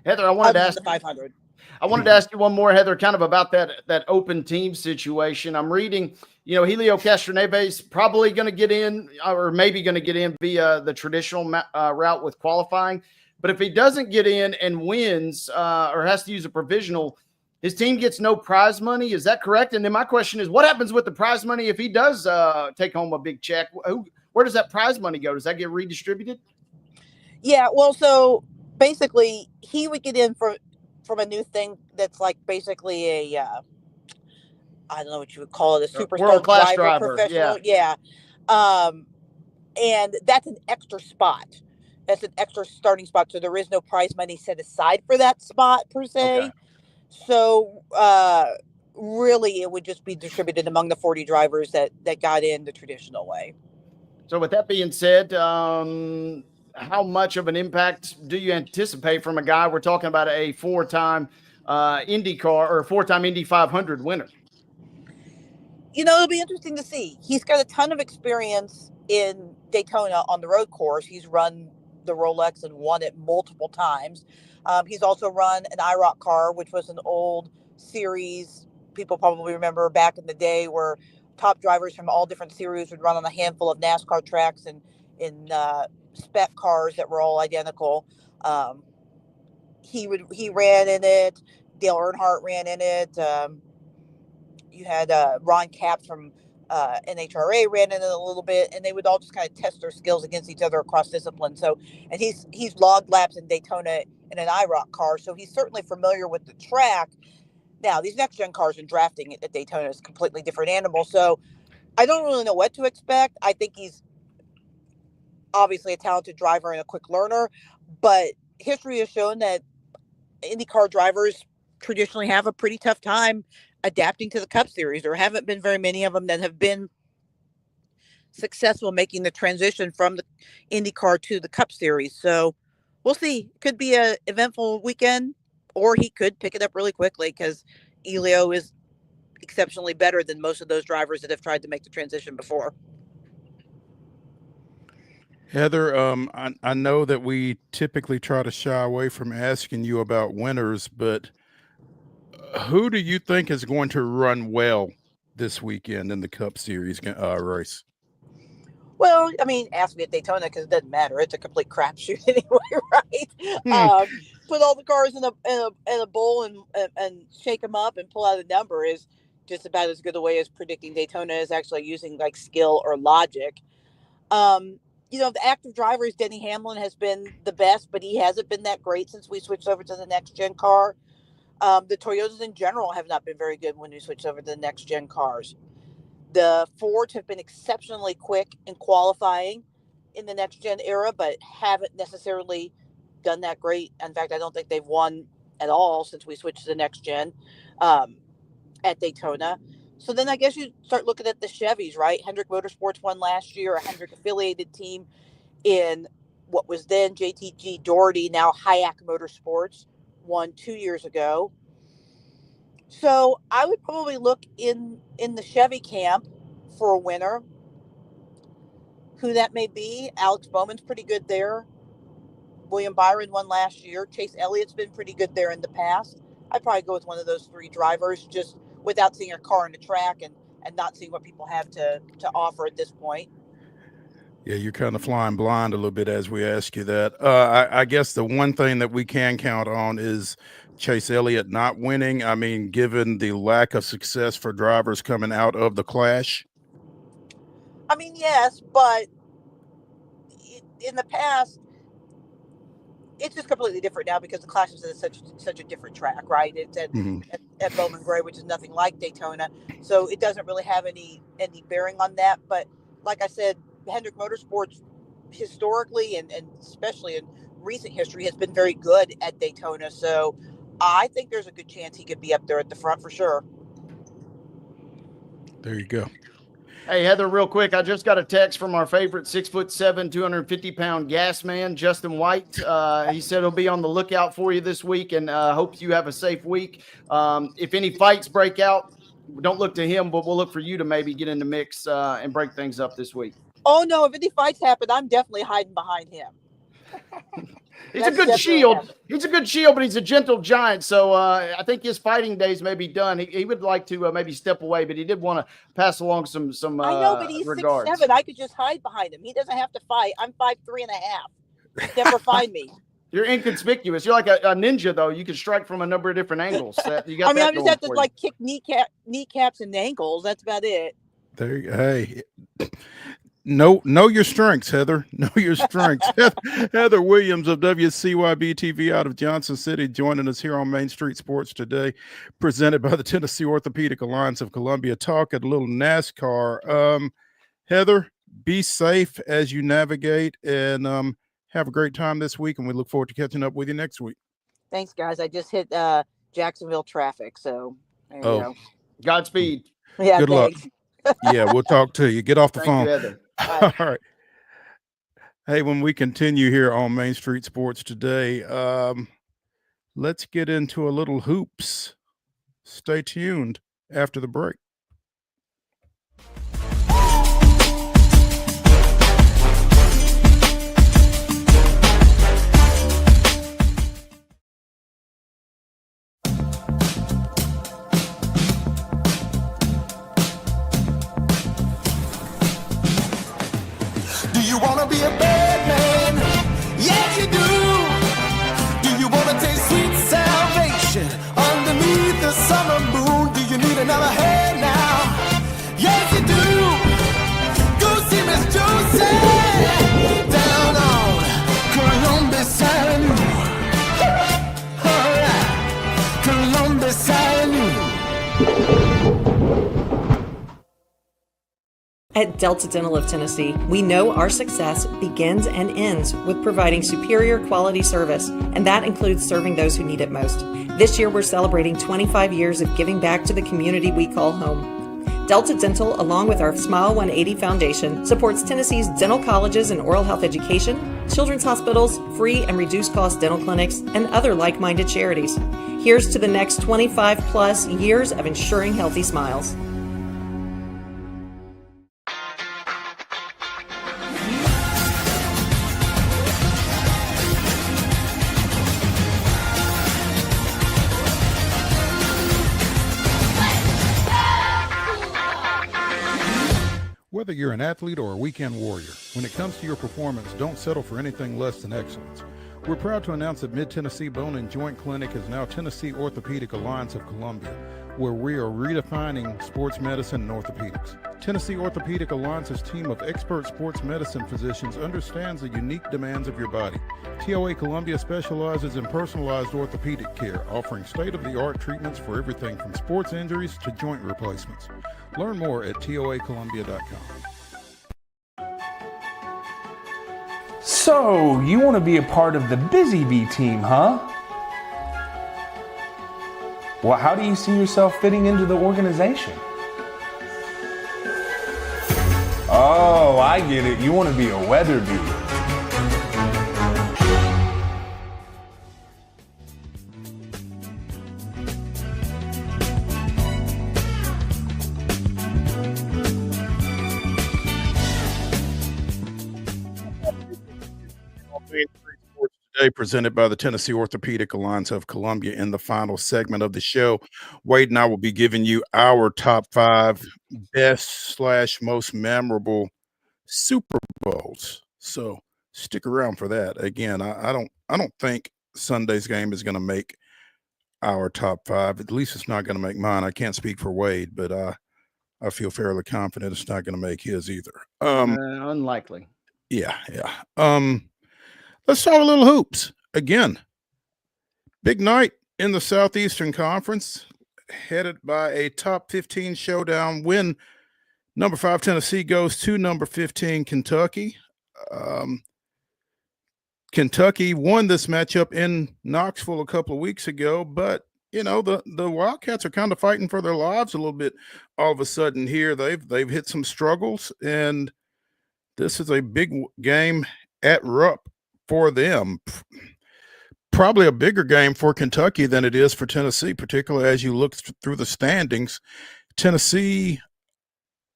Heather, I wanted to ask the 500. I wanted to ask you one more, Heather, kind of about that open team situation. I'm reading, Helio Castroneves probably going to get in, or maybe going to get in via the traditional route with qualifying. But if he doesn't get in and wins or has to use a provisional, his team gets no prize money. Is that correct? And then my question is, what happens with the prize money if he does take home a big check? Where does that prize money go? Does that get redistributed? Yeah, well, so basically he would get in from a new thing that's like basically a I don't know what you would call it, a superstar world-class driver, professional. Yeah. And that's an extra spot. That's an extra starting spot. So there is no prize money set aside for that spot per se. Okay. So really it would just be distributed among the 40 drivers that got in the traditional way. So with that being said, how much of an impact do you anticipate from a guy? We're talking about a four-time IndyCar or four-time Indy 500 winner. It'll be interesting to see. He's got a ton of experience in Daytona on the road course. He's run the Rolex and won it multiple times. He's also run an IROC car, which was an old series. People probably remember back in the day where top drivers from all different series would run on a handful of NASCAR tracks and in spec cars that were all identical. He ran in it. Dale Earnhardt ran in it. You had Ron Capps from NHRA ran in it a little bit, and they would all just kind of test their skills against each other across discipline. So, and he's logged laps in Daytona in an IROC car, so he's certainly familiar with the track. Now, these next gen cars and drafting at Daytona is a completely different animal. So I don't really know what to expect. I think he's obviously a talented driver and a quick learner, but history has shown that IndyCar drivers traditionally have a pretty tough time adapting to the Cup Series. There haven't been very many of them that have been successful making the transition from the IndyCar to the Cup Series. So we'll see. Could be an eventful weekend, or he could pick it up really quickly because Helio is exceptionally better than most of those drivers that have tried to make the transition before. Heather, I know that we typically try to shy away from asking you about winners, but who do you think is going to run well this weekend in the Cup Series race? Well, I mean, ask me at Daytona because it doesn't matter. It's a complete crapshoot anyway, right? Put all the cars in a bowl and shake them up and pull out a number is just about as good a way as predicting Daytona is actually using like skill or logic. The active drivers, Denny Hamlin has been the best, but he hasn't been that great since we switched over to the next gen car. The Toyotas in general have not been very good when we switched over to the next gen cars. The Fords have been exceptionally quick in qualifying in the next gen era, but haven't necessarily done that great. In fact, I don't think they've won at all since we switched to the next gen at Daytona. So then I guess you start looking at the Chevys, right? Hendrick Motorsports won last year, a Hendrick affiliated team in what was then JTG Doherty, now Hayek Motorsports, won 2 years ago. So I would probably look in the Chevy camp for a winner. Who that may be. Alex Bowman's pretty good there. William Byron won last year. Chase Elliott's been pretty good there in the past. I'd probably go with one of those three drivers just without seeing a car on the track and not seeing what people have to offer at this point. Yeah, you're kind of flying blind a little bit as we ask you that. I guess the one thing that we can count on is Chase Elliott not winning. I mean, given the lack of success for drivers coming out of the Clash. I mean, yes, but in the past, it's just completely different now because the Clash is at such a different track, right? It's at Bowman Gray, which is nothing like Daytona, so it doesn't really have any bearing on that. But like I said, Hendrick Motorsports historically and especially in recent history has been very good at Daytona, so I think there's a good chance he could be up there at the front for sure. There you go. Hey, Heather, real quick, I just got a text from our favorite 6'7", 250-pound gas man, Justin White. He said he'll be on the lookout for you this week and hopes you have a safe week. If any fights break out, don't look to him, but we'll look for you to maybe get in the mix and break things up this week. Oh, no, if any fights happen, I'm definitely hiding behind him. He's a good shield. He's a good shield, but he's a gentle giant. So I think his fighting days may be done. He would like to maybe step away, but he did want to pass along some I know, but he's regards. 6'7". I could just hide behind him. He doesn't have to fight. I'm 5'3.5". He'd never find me. You're inconspicuous. You're like a ninja, though. You can strike from a number of different angles. You got I just have to like kick kneecaps and ankles. That's about it. There, hey. Know your strengths, Heather. Know your strengths. Heather Williams of WCYB-TV out of Johnson City joining us here on Main Street Sports today, presented by the Tennessee Orthopedic Alliance of Columbia. Talking a little NASCAR. Heather, be safe as you navigate and have a great time this week, and we look forward to catching up with you next week. Thanks, guys. I just hit Jacksonville traffic, so there you go. Godspeed. Yeah, good thanks. luck. Yeah, we'll talk to you. Get off the phone. You, Heather. All right. Hey, when we continue here on Main Street Sports today, let's get into a little hoops. Stay tuned after the break. You wanna be a bad man? Yes, you do. Do you wanna taste sweet salvation underneath the summer moon? Do you need another hand now? Yes, you do. Go see Miss Josie down on Columbus Avenue. All right, Columbus Avenue. At Delta Dental of Tennessee, we know our success begins and ends with providing superior quality service, and that includes serving those who need it most. This year, we're celebrating 25 years of giving back to the community we call home. Delta Dental, along with our Smile 180 Foundation, supports Tennessee's dental colleges and oral health education, children's hospitals, free and reduced cost dental clinics, and other like-minded charities. Here's to the next 25 plus years of ensuring healthy smiles. Whether you're an athlete or a weekend warrior, when it comes to your performance, don't settle for anything less than excellence. We're proud to announce that Mid-Tennessee Bone and Joint Clinic is now Tennessee Orthopedic Alliance of Columbia, where we are redefining sports medicine and orthopedics. Tennessee Orthopedic Alliance's team of expert sports medicine physicians understands the unique demands of your body. TOA Columbia specializes in personalized orthopedic care, offering state-of-the-art treatments for everything from sports injuries to joint replacements. Learn more at toacolumbia.com. So, you want to be a part of the Busy Bee team, huh? Well, how do you see yourself fitting into the organization? Oh, I get it. You want to be a weather beater. Today, presented by the Tennessee Orthopedic Alliance of Columbia. In the final segment of the show, Wade and I will be giving you our top 5 best / most memorable Super Bowls. So stick around for that. Again, I don't think Sunday's game is going to make our top 5. At least it's not going to make mine. I can't speak for Wade, but I feel fairly confident it's not going to make his either. Unlikely. Yeah. Let's talk a little hoops. Again, big night in the Southeastern Conference, headed by a top 15 showdown win. Number 5 Tennessee goes to number 15 Kentucky. Kentucky won this matchup in Knoxville a couple of weeks ago, but the Wildcats are kind of fighting for their lives a little bit. All of a sudden here, they've hit some struggles, and this is a big game at Rupp for them. Probably a bigger game for Kentucky than it is for Tennessee, particularly as you look through the standings. Tennessee,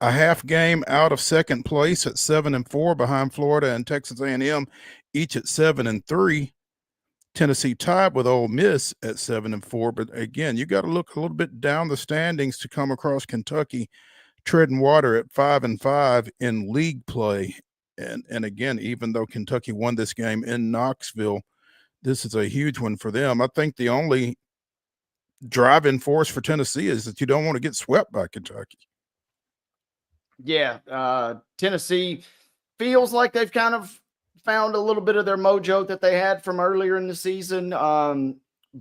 a half game out of second place at 7-4 behind Florida and Texas A&M, each at 7-3. Tennessee tied with Ole Miss at 7-4. But again, you got to look a little bit down the standings to come across Kentucky treading water at 5-5 in league play. And again, even though Kentucky won this game in Knoxville, this is a huge one for them. I think the only driving force for Tennessee is that you don't want to get swept by Kentucky. Yeah, Tennessee feels like they've kind of found a little bit of their mojo that they had from earlier in the season,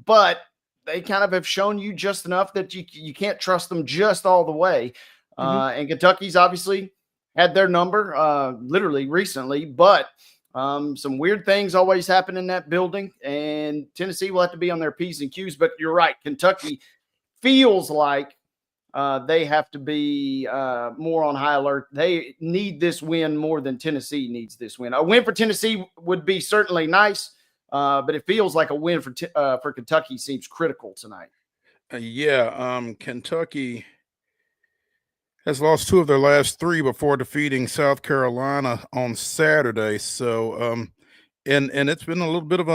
but they kind of have shown you just enough that you can't trust them just all the way. And Kentucky's obviously had their number literally recently, but some weird things always happen in that building, and Tennessee will have to be on their P's and Q's. But you're right, Kentucky feels like they have to be more on high alert. They need this win more than Tennessee needs this win. A win for Tennessee would be certainly nice, but it feels like a win for Kentucky seems critical tonight. Kentucky has lost 2 of their last 3 before defeating South Carolina on Saturday. So, and it's been a little bit of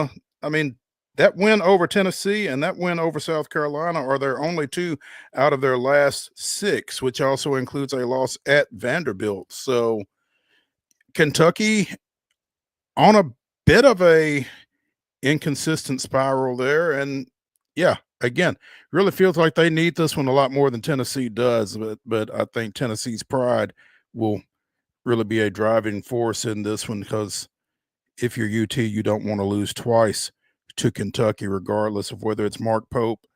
that win over Tennessee and that win over South Carolina are their only 2 out of their last 6, which also includes a loss at Vanderbilt. So Kentucky on a bit of a inconsistent spiral there. And again, really feels like they need this one a lot more than Tennessee does. But I think Tennessee's pride will really be a driving force in this one, because if you're UT, you don't want to lose twice to Kentucky, regardless of whether it's Mark Pope,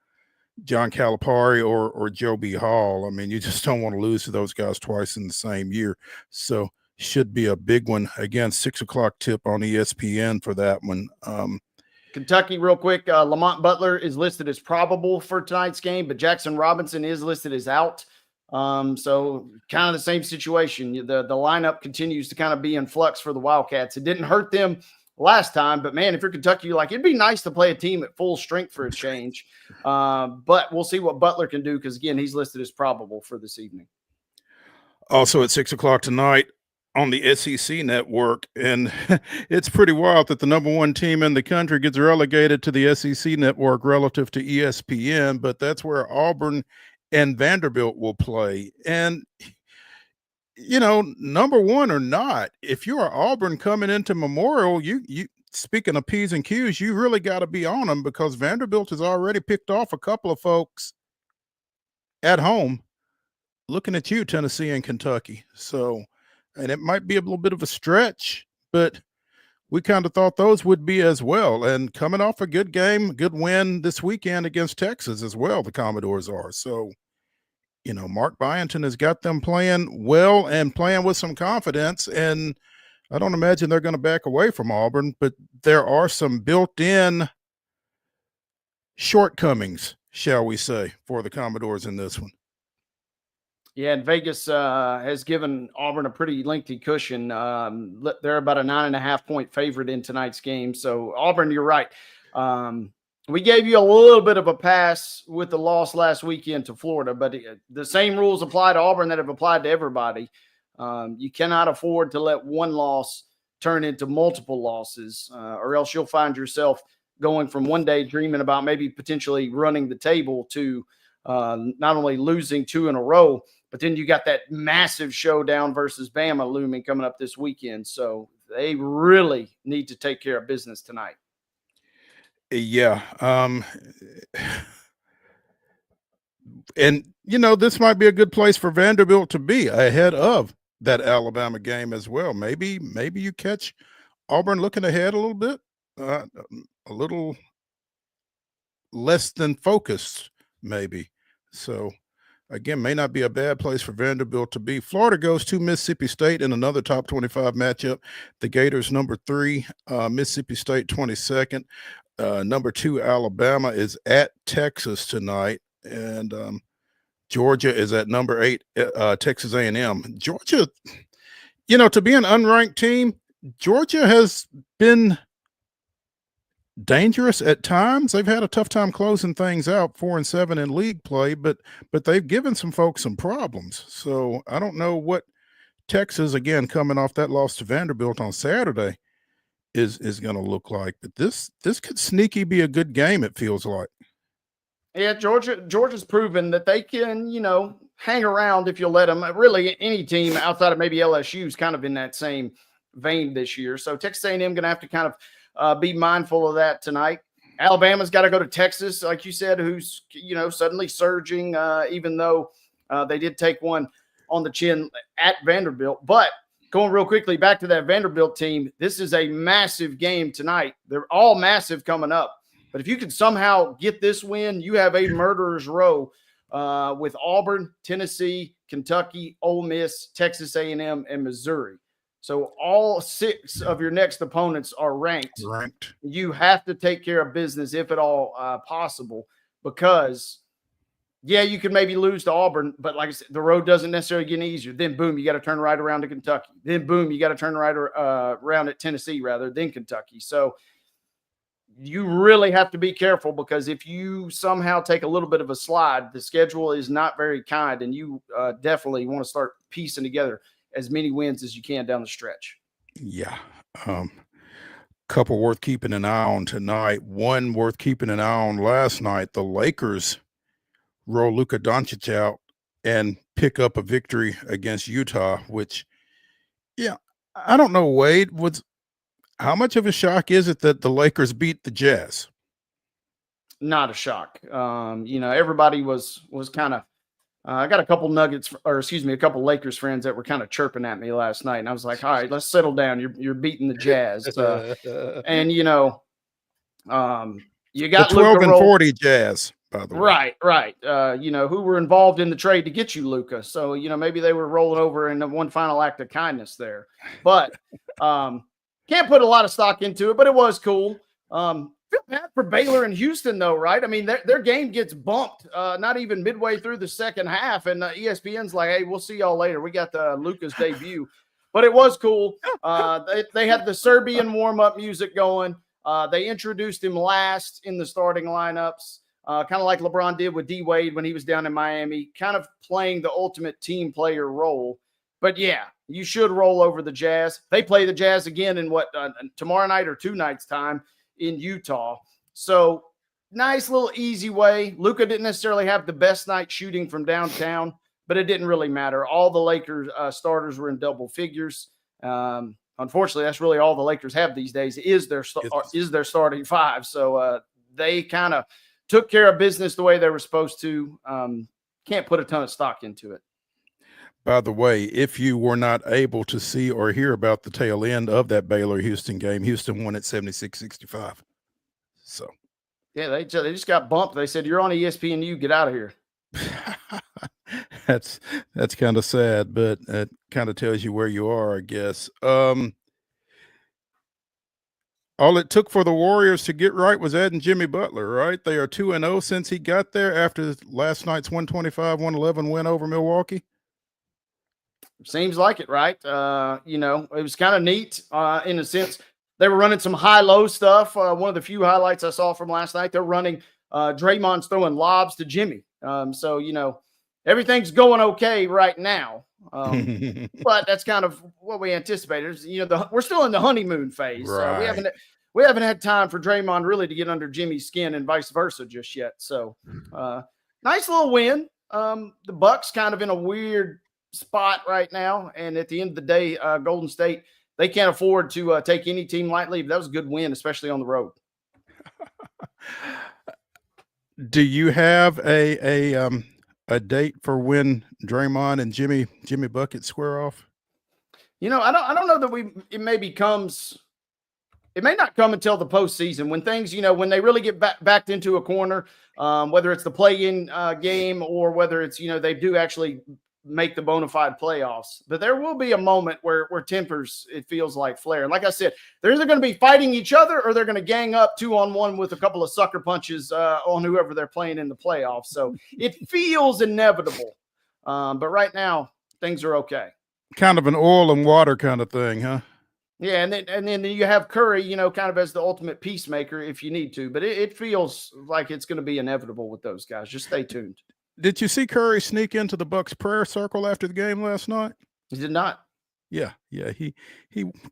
John Calipari, or Joe B. Hall. I mean, you just don't want to lose to those guys twice in the same year. So should be a big one. Again, 6 o'clock tip on ESPN for that one. Kentucky, real quick, Lamont Butler is listed as probable for tonight's game, but Jackson Robinson is listed as out. So kind of the same situation. The lineup continues to kind of be in flux for the Wildcats. It didn't hurt them last time, but man, if you're Kentucky, you're like, it'd be nice to play a team at full strength for a change. But we'll see what Butler can do, because again, he's listed as probable for this evening. Also at 6 o'clock tonight on the SEC network, and it's pretty wild that the number 1 team in the country gets relegated to the SEC network relative to ESPN, but that's where Auburn and Vanderbilt will play. And number 1 or not, if you are Auburn coming into Memorial, you speaking of P's and Q's, you really got to be on them, because Vanderbilt has already picked off a couple of folks at home. Looking at you, Tennessee and Kentucky. So, and it might be a little bit of a stretch, but we kind of thought those would be as well. And coming off a good game, good win this weekend against Texas as well, the Commodores are. So, Mark Byington has got them playing well and playing with some confidence. And I don't imagine they're going to back away from Auburn, but there are some built-in shortcomings, shall we say, for the Commodores in this one. Yeah, and Vegas has given Auburn a pretty lengthy cushion. They're about a 9.5-point favorite in tonight's game. So Auburn, you're right. We gave you a little bit of a pass with the loss last weekend to Florida, but the same rules apply to Auburn that have applied to everybody. You cannot afford to let one loss turn into multiple losses, or else you'll find yourself going from one day dreaming about maybe potentially running the table to not only losing 2 in a row, but then you got that massive showdown versus Bama looming coming up this weekend. So they really need to take care of business tonight. Yeah. And, this might be a good place for Vanderbilt to be ahead of that Alabama game as well. Maybe you catch Auburn looking ahead a little bit, a little less than focused, maybe. So, again, may not be a bad place for Vanderbilt to be. Florida goes to Mississippi State in another top 25 matchup. The Gators number 3, Mississippi State 22nd. Number 2, Alabama is at Texas tonight, and Georgia is at number 8, Texas A&M. Georgia, to be an unranked team, Georgia has been dangerous at times. They've had a tough time closing things out, 4-7 in league play, but they've given some folks some problems. So I don't know what Texas, again, coming off that loss to Vanderbilt on Saturday, is going to look like. But this could sneaky be a good game, it feels like. Yeah, Georgia's proven that they can, hang around if you let them. Really, any team outside of maybe LSU is kind of in that same vein this year. So Texas A&M going to have to kind of be mindful of that tonight. Alabama's got to go to Texas, like you said, who's, suddenly surging, even though they did take one on the chin at Vanderbilt. But going real quickly back to that Vanderbilt team, this is a massive game tonight. They're all massive coming up. But if you can somehow get this win, you have a murderer's row with Auburn, Tennessee, Kentucky, Ole Miss, Texas A&M, and Missouri. So all 6 of your next opponents are ranked. You have to take care of business if at all possible, because, yeah, you can maybe lose to Auburn, but like I said, the road doesn't necessarily get any easier. Then, boom, you got to turn right around to Kentucky. Then, boom, you got to turn right around at Tennessee rather than Kentucky. So you really have to be careful, because if you somehow take a little bit of a slide, the schedule is not very kind, and you definitely want to start piecing together as many wins as you can down the stretch. Yeah. Couple worth keeping an eye on tonight. One worth keeping an eye on last night. The Lakers roll Luka Doncic out and pick up a victory against Utah, which, yeah, I don't know, Wade, how much of a shock is it that the Lakers beat the Jazz? Not a shock. Everybody was kind of, I got a couple a couple Lakers friends that were kind of chirping at me last night. And I was like, all right, let's settle down. You're beating the Jazz. And, you got the 12 and 40 Jazz, by the way. Right. Who were involved in the trade to get you Luka. So, maybe they were rolling over in one final act of kindness there. But can't put a lot of stock into it, but it was cool. Feel bad for Baylor and Houston, though, right? I mean, their game gets bumped not even midway through the second half, and ESPN's like, hey, we'll see y'all later. We got Luka's debut. But it was cool. They had the Serbian warm-up music going. They introduced him last in the starting lineups, kind of like LeBron did with D. Wade when he was down in Miami, kind of playing the ultimate team player role. But, yeah, you should roll over the Jazz. They play the Jazz again in tomorrow night or 2 nights' time in Utah. So nice little easy way. Luka didn't necessarily have the best night shooting from downtown, but it didn't really matter. All the Lakers starters were in double figures. Unfortunately, that's really all the Lakers have these days is their starting 5. So they kind of took care of business the way they were supposed to. Can't put a ton of stock into it. By the way, if you were not able to see or hear about the tail end of that Baylor-Houston game, Houston won at 76-65. So, yeah, they just got bumped. They said, "You're on ESPNU. Get out of here." That's kind of sad, but it kind of tells you where you are, I guess. All it took for the Warriors to get right was adding Jimmy Butler, right? They are 2-0 since he got there after last night's 125-111 win over Milwaukee. Seems like it, right? You know, it was kind of neat in a sense. They were running some high-low stuff. One of the few highlights I saw from last night, they're running Draymond's throwing lobs to Jimmy. So, you know, everything's going okay right now. But that's kind of what we anticipated. You know, we're still in the honeymoon phase. Right. We haven't had time for Draymond really to get under Jimmy's skin and vice versa just yet. So, nice little win. The Bucks kind of in a weird spot right now, and at the end of the day, Golden State, they can't afford to take any team lightly. But that was a good win, especially on the road. Do you have a date for when Draymond and Jimmy Bucket square off? You know, I don't know that it may not come until the postseason when things, you know, when they really get backed into a corner, whether it's the play-in game or whether it's, you know, they do actually make the bona fide playoffs. But there will be a moment where tempers, it feels like, flare. And like I said, they're either going to be fighting each other or they're going to gang up 2-on-1 with a couple of sucker punches on whoever they're playing in the playoffs. So it feels inevitable. But right now, things are okay. Kind of an oil and water kind of thing, huh? Yeah, and then you have Curry, you know, kind of as the ultimate peacemaker if you need to. But it feels like it's going to be inevitable with those guys. Just stay tuned. Did you see Curry sneak into the Bucks prayer circle after the game last night? He did not. Yeah. He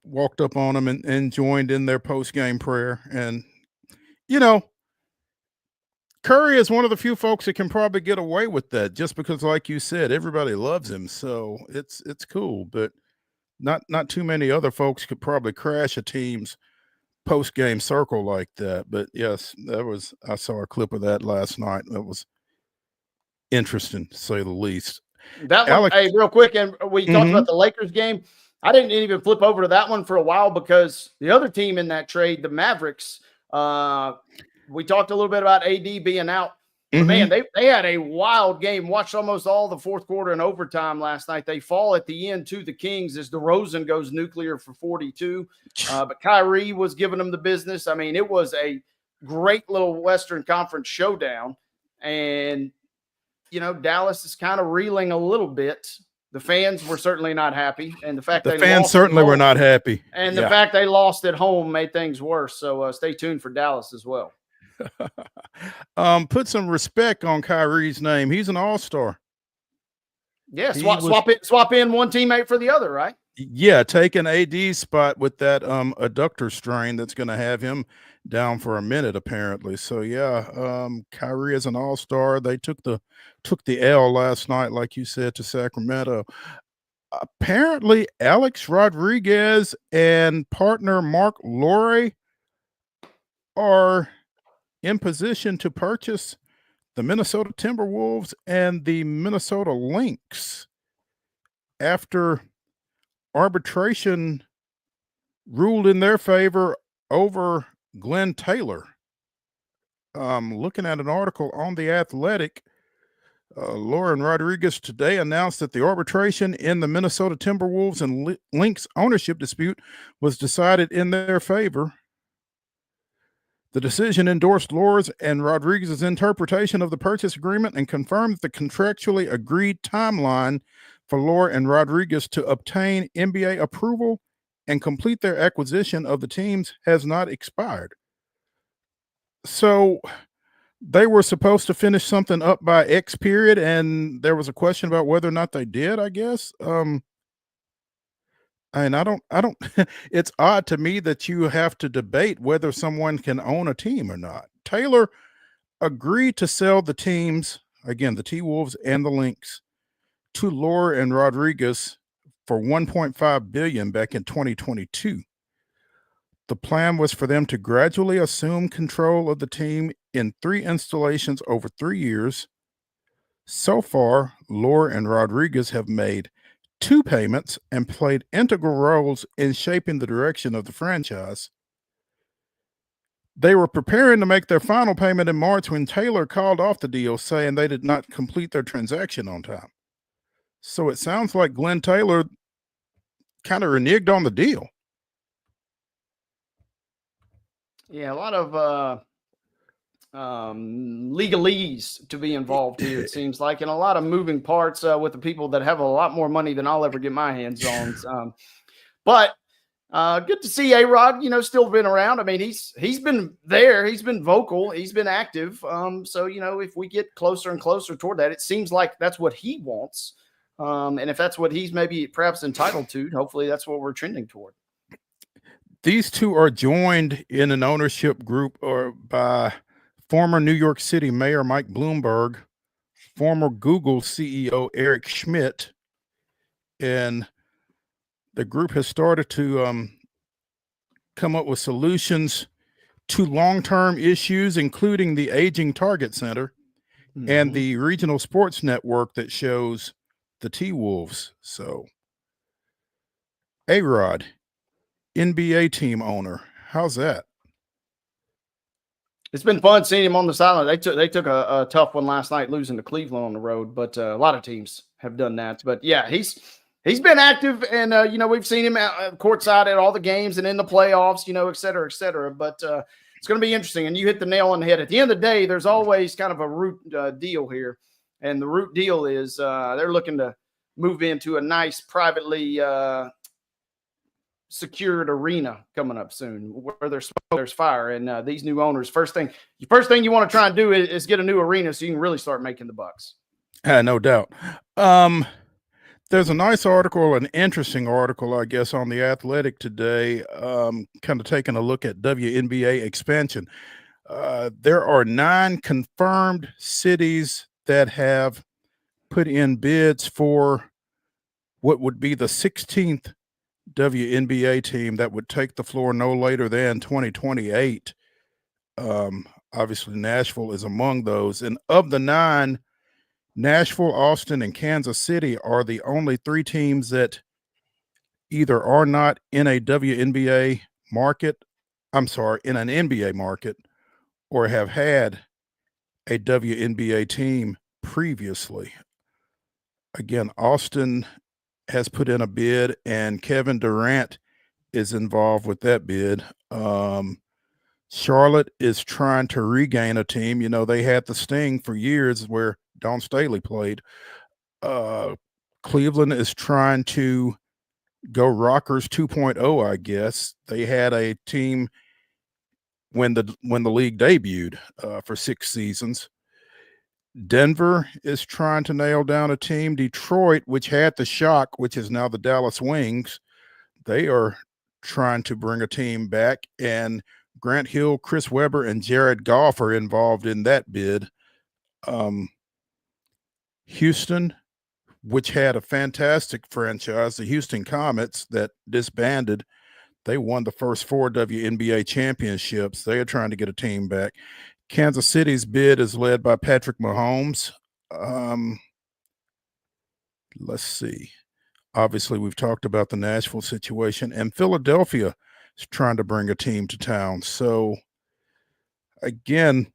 walked up on them and joined in their post-game prayer. And, you know, Curry is one of the few folks that can probably get away with that just because, like you said, everybody loves him. So it's cool. But not too many other folks could probably crash a team's post-game circle like that. But, yes, I saw a clip of that last night. That was interesting, to say the least. That one, hey, real quick, and we talked about the Lakers game. I didn't even flip over to that one for a while because the other team in that trade, the Mavericks, we talked a little bit about AD being out. But man, they had a wild game. Watched almost all the fourth quarter and overtime last night. They fall at the end to the Kings as DeRozan goes nuclear for 42. But Kyrie was giving them the business. I mean, it was a great little Western Conference showdown. And you know, Dallas is kind of reeling a little bit. The fans were certainly not happy, and the fact the fans certainly were not happy, and the fact they lost at home made things worse. So stay tuned for Dallas as well. Put some respect on Kyrie's name. He's an all-star. Yeah, swap in one teammate for the other, right? Yeah, taking AD's spot with that adductor strain that's going to have him down for a minute apparently. So yeah, Kyrie is an all-star. They took the L last night, like you said, to Sacramento. Apparently, Alex Rodriguez and partner Mark Lowry are in position to purchase the Minnesota Timberwolves and the Minnesota Lynx after arbitration ruled in their favor over Glenn Taylor. Looking at an article on The Athletic, Lauren Rodriguez today announced that the arbitration in the Minnesota Timberwolves and Lynx ownership dispute was decided in their favor. The decision endorsed Lohr's and Rodriguez's interpretation of the purchase agreement and confirmed the contractually agreed timeline for Lohr and Rodriguez to obtain NBA approval and complete their acquisition of the teams has not expired. So they were supposed to finish something up by X period, and there was a question about whether or not they did, I guess. And I don't it's odd to me that you have to debate whether someone can own a team or not. Taylor agreed to sell the teams, again, the T-Wolves and the Lynx, to Lohr and Rodriguez for $1.5 billion back in 2022. The plan was for them to gradually assume control of the team in 3 installations over 3 years. So far, Lohr and Rodriguez have made 2 payments and played integral roles in shaping the direction of the franchise. They were preparing to make their final payment in March when Taylor called off the deal, saying they did not complete their transaction on time. So it sounds like Glenn Taylor kind of reneged on the deal. Yeah, a lot of legalese to be involved here, it seems like, and a lot of moving parts with the people that have a lot more money than I'll ever get my hands on. But good to see A-Rod, still been around. I mean, he's been there. He's been vocal. He's been active. So, if we get closer and closer toward that, it seems like that's what he wants. And if that's what he's maybe perhaps entitled to, hopefully that's what we're trending toward. These two are joined in an ownership group by former New York City Mayor Mike Bloomberg, former Google CEO Eric Schmidt, and the group has started to come up with solutions to long-term issues, including the aging Target Center and the regional sports network that shows the T-Wolves. So, A-Rod, NBA team owner, how's that? It's been fun seeing him on the sideline. They took a tough one last night, losing to Cleveland on the road, but a lot of teams have done that. But yeah, he's been active, and we've seen him courtside at all the games and in the playoffs, et cetera, et cetera. But it's going to be interesting. And you hit the nail on the head. At the end of the day, there's always kind of a root deal here, and the root deal is they're looking to move into a nice privately secured arena coming up soon, where there's smoke, there's fire. And these new owners, first thing you want to try and do is get a new arena so you can really start making the bucks. No doubt. There's a nice article, an interesting article, I guess, on The Athletic today, kind of taking a look at WNBA expansion. There are 9 confirmed cities that have put in bids for what would be the 16th WNBA team that would take the floor no later than 2028. Obviously, Nashville is among those. And of the 9, Nashville, Austin, and Kansas City are the only 3 teams that either are not in a WNBA market, in an NBA market, or have had a WNBA team previously. Again, Austin has put in a bid, and Kevin Durant is involved with that bid. Charlotte is trying to regain a team. They had the Sting for years where Dawn Staley played. Cleveland is trying to go Rockers 2.0, I guess. They had a team when the league debuted for 6 seasons. Denver is trying to nail down a team. Detroit, which had the Shock, which is now the Dallas Wings, they are trying to bring a team back. And Grant Hill, Chris Webber, and Jared Goff are involved in that bid. Houston, which had a fantastic franchise, the Houston Comets, that disbanded. They won the first 4 WNBA championships. They are trying to get a team back. Kansas City's bid is led by Patrick Mahomes. Let's see. Obviously, we've talked about the Nashville situation, and Philadelphia is trying to bring a team to town. So, again,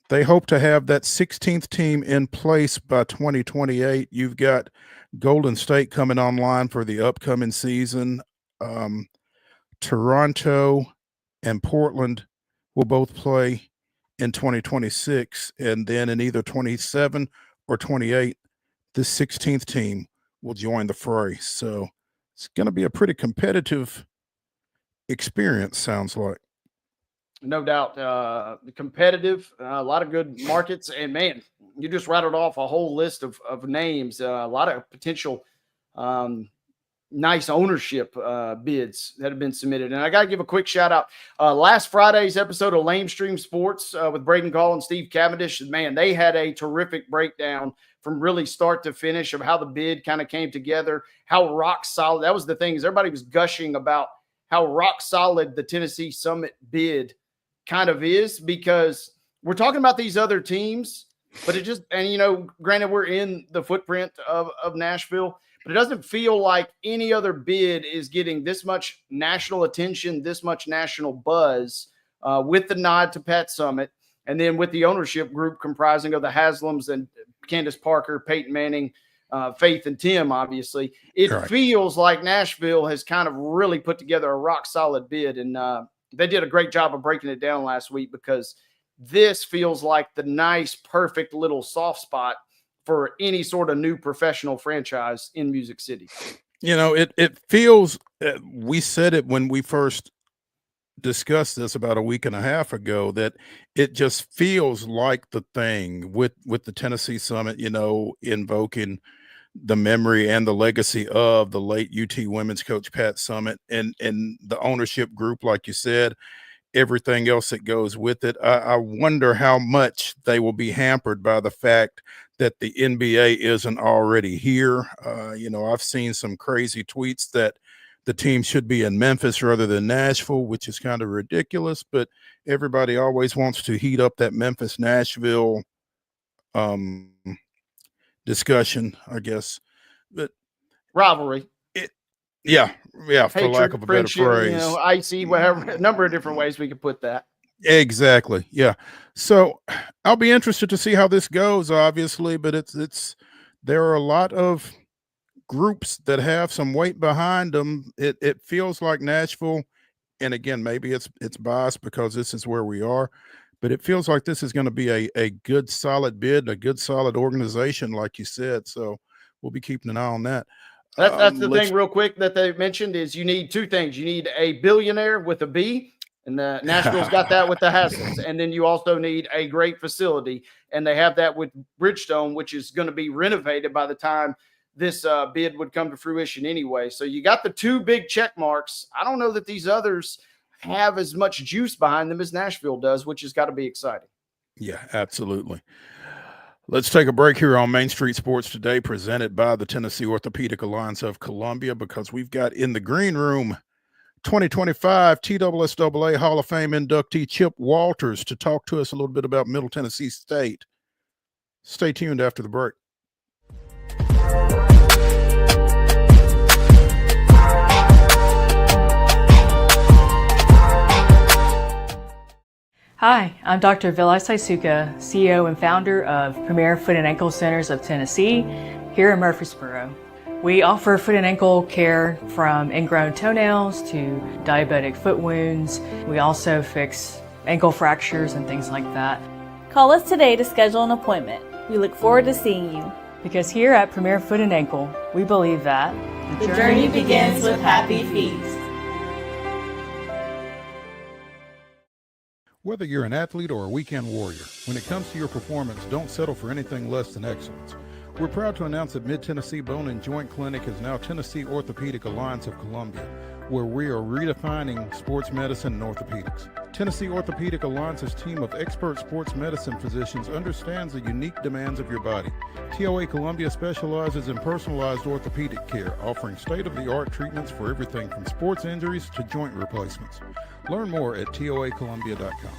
they hope to have that 16th team in place by 2028. You've got Golden State coming online for the upcoming season. Toronto and Portland will both play in 2026, and then in either 27 or 28, the 16th team will join the fray. So it's going to be a pretty competitive experience, sounds like. No doubt. Competitive, a lot of good markets. And, man, you just rattled off a whole list of names, a lot of potential nice ownership bids that have been submitted. And I got to give a quick shout out. Last Friday's episode of Lame Stream Sports with Braden Gall and Steve Cavendish, man, they had a terrific breakdown from really start to finish of how the bid kind of came together, how rock solid. That was the thing, is everybody was gushing about how rock solid the Tennessee Summit bid kind of is, because we're talking about these other teams, but it just, and granted, we're in the footprint of Nashville, but it doesn't feel like any other bid is getting this much national attention, this much national buzz with the nod to Pat Summit, and then with the ownership group comprising of the Haslams and Candace Parker, Peyton Manning, Faith, and Tim, obviously. It feels like Nashville has kind of really put together a rock-solid bid, and they did a great job of breaking it down last week, because this feels like the nice, perfect little soft spot for any sort of new professional franchise in Music City. You know, it feels, we said it when we first discussed this about a week and a half ago, that it just feels like the thing with the Tennessee Summit, you know, invoking the memory and the legacy of the late UT women's coach Pat Summitt, and the ownership group, like you said, everything else that goes with it. I wonder how much they will be hampered by the fact that the NBA isn't already here. You know, I've seen some crazy tweets that the team should be in Memphis rather than Nashville, which is kind of ridiculous, but everybody always wants to heat up that Memphis-Nashville discussion, I guess. But rivalry. Yeah, Hatred, for lack of a better phrase. You know, icy, whatever, a number of different ways we could put that. Exactly. Yeah. So I'll be interested to see how this goes, obviously, but there are a lot of groups that have some weight behind them. It feels like Nashville, and again, maybe it's biased because this is where we are, but it feels like this is going to be a good, solid bid, a good, solid organization, like you said. So we'll be keeping an eye on that. That's the thing real quick that they mentioned is you need two things. You need a billionaire with a B, and Nashville's got that with the Hassels. And then you also need a great facility, and they have that with Bridgestone, which is going to be renovated by the time this bid would come to fruition anyway. So you got the two big check marks. I don't know that these others have as much juice behind them as Nashville does, which has got to be exciting. Yeah, absolutely. Let's take a break here on Main Street Sports Today, presented by the Tennessee Orthopedic Alliance of Columbia, because we've got in the green room 2025 TSSAA Hall of Fame inductee Chip Walters to talk to us a little bit about Middle Tennessee State. Stay tuned after the break. Hi, I'm Dr. Vilai Saisuka, CEO and founder of Premier Foot and Ankle Centers of Tennessee here in Murfreesboro. We offer foot and ankle care from ingrown toenails to diabetic foot wounds. We also fix ankle fractures and things like that. Call us today to schedule an appointment. We look forward to seeing you. Because here at Premier Foot and Ankle, we believe that the journey begins with happy feet. Whether you're an athlete or a weekend warrior, when it comes to your performance, don't settle for anything less than excellence. We're proud to announce that Mid-Tennessee Bone and Joint Clinic is now Tennessee Orthopedic Alliance of Columbia, where we are redefining sports medicine and orthopedics. Tennessee Orthopedic Alliance's team of expert sports medicine physicians understands the unique demands of your body. TOA Columbia specializes in personalized orthopedic care, offering state-of-the-art treatments for everything from sports injuries to joint replacements. Learn more at toacolumbia.com.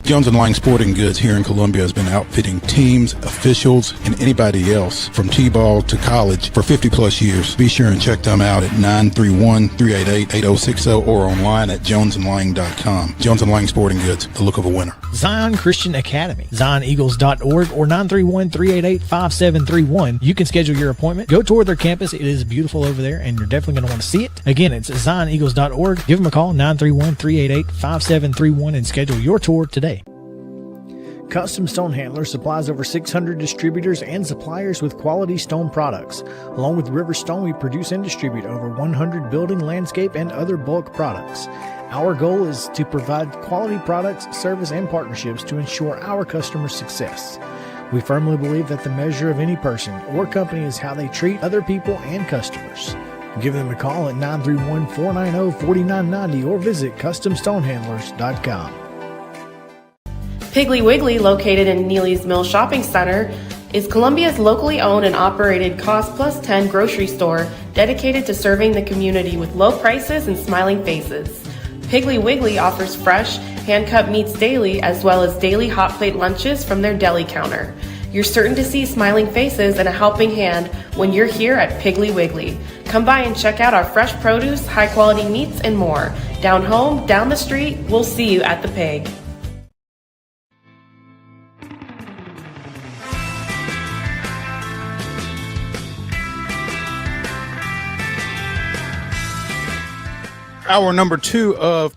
Jones & Lang Sporting Goods here in Columbia has been outfitting teams, officials, and anybody else from T-ball to college for 50 plus years. Be sure and check them out at 931-388-8060 or online at jonesandlang.com. Jones & Lang Sporting Goods, the look of a winner. Zion Christian Academy, zioneagles.org or 931-388-5731. You can schedule your appointment. Go tour their campus. It is beautiful over there, and you're definitely going to want to see it. Again, it's zioneagles.org. Give them a call, 931-388-5731, and schedule your tour today. Custom Stone Handler supplies over 600 distributors and suppliers with quality stone products. Along with River Stone, we produce and distribute over 100 building, landscape, and other bulk products. Our goal is to provide quality products, service, and partnerships to ensure our customers' success. We firmly believe that the measure of any person or company is how they treat other people and customers. Give them a call at 931-490-4990 or visit CustomStonehandlers.com. Piggly Wiggly, located in Neely's Mill Shopping Center, is Columbia's locally owned and operated Cost Plus 10 grocery store dedicated to serving the community with low prices and smiling faces. Piggly Wiggly offers fresh, hand-cut meats daily as well as daily hot plate lunches from their deli counter. You're certain to see smiling faces and a helping hand when you're here at Piggly Wiggly. Come by and check out our fresh produce, high-quality meats, and more. Down home, down the street, we'll see you at the Pig. Hour number 2 of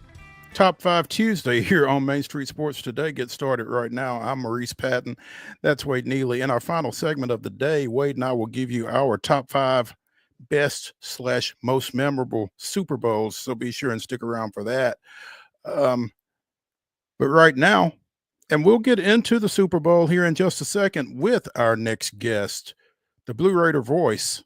Top 5 Tuesday here on Main Street Sports Today. Get started right now. I'm Maurice Patton. That's Wade Neely. In our final segment of the day, Wade and I will give you our top 5 best/most memorable Super Bowls. So be sure and stick around for that. But right now, and we'll get into the Super Bowl here in just a second with our next guest, the Blue Raider voice,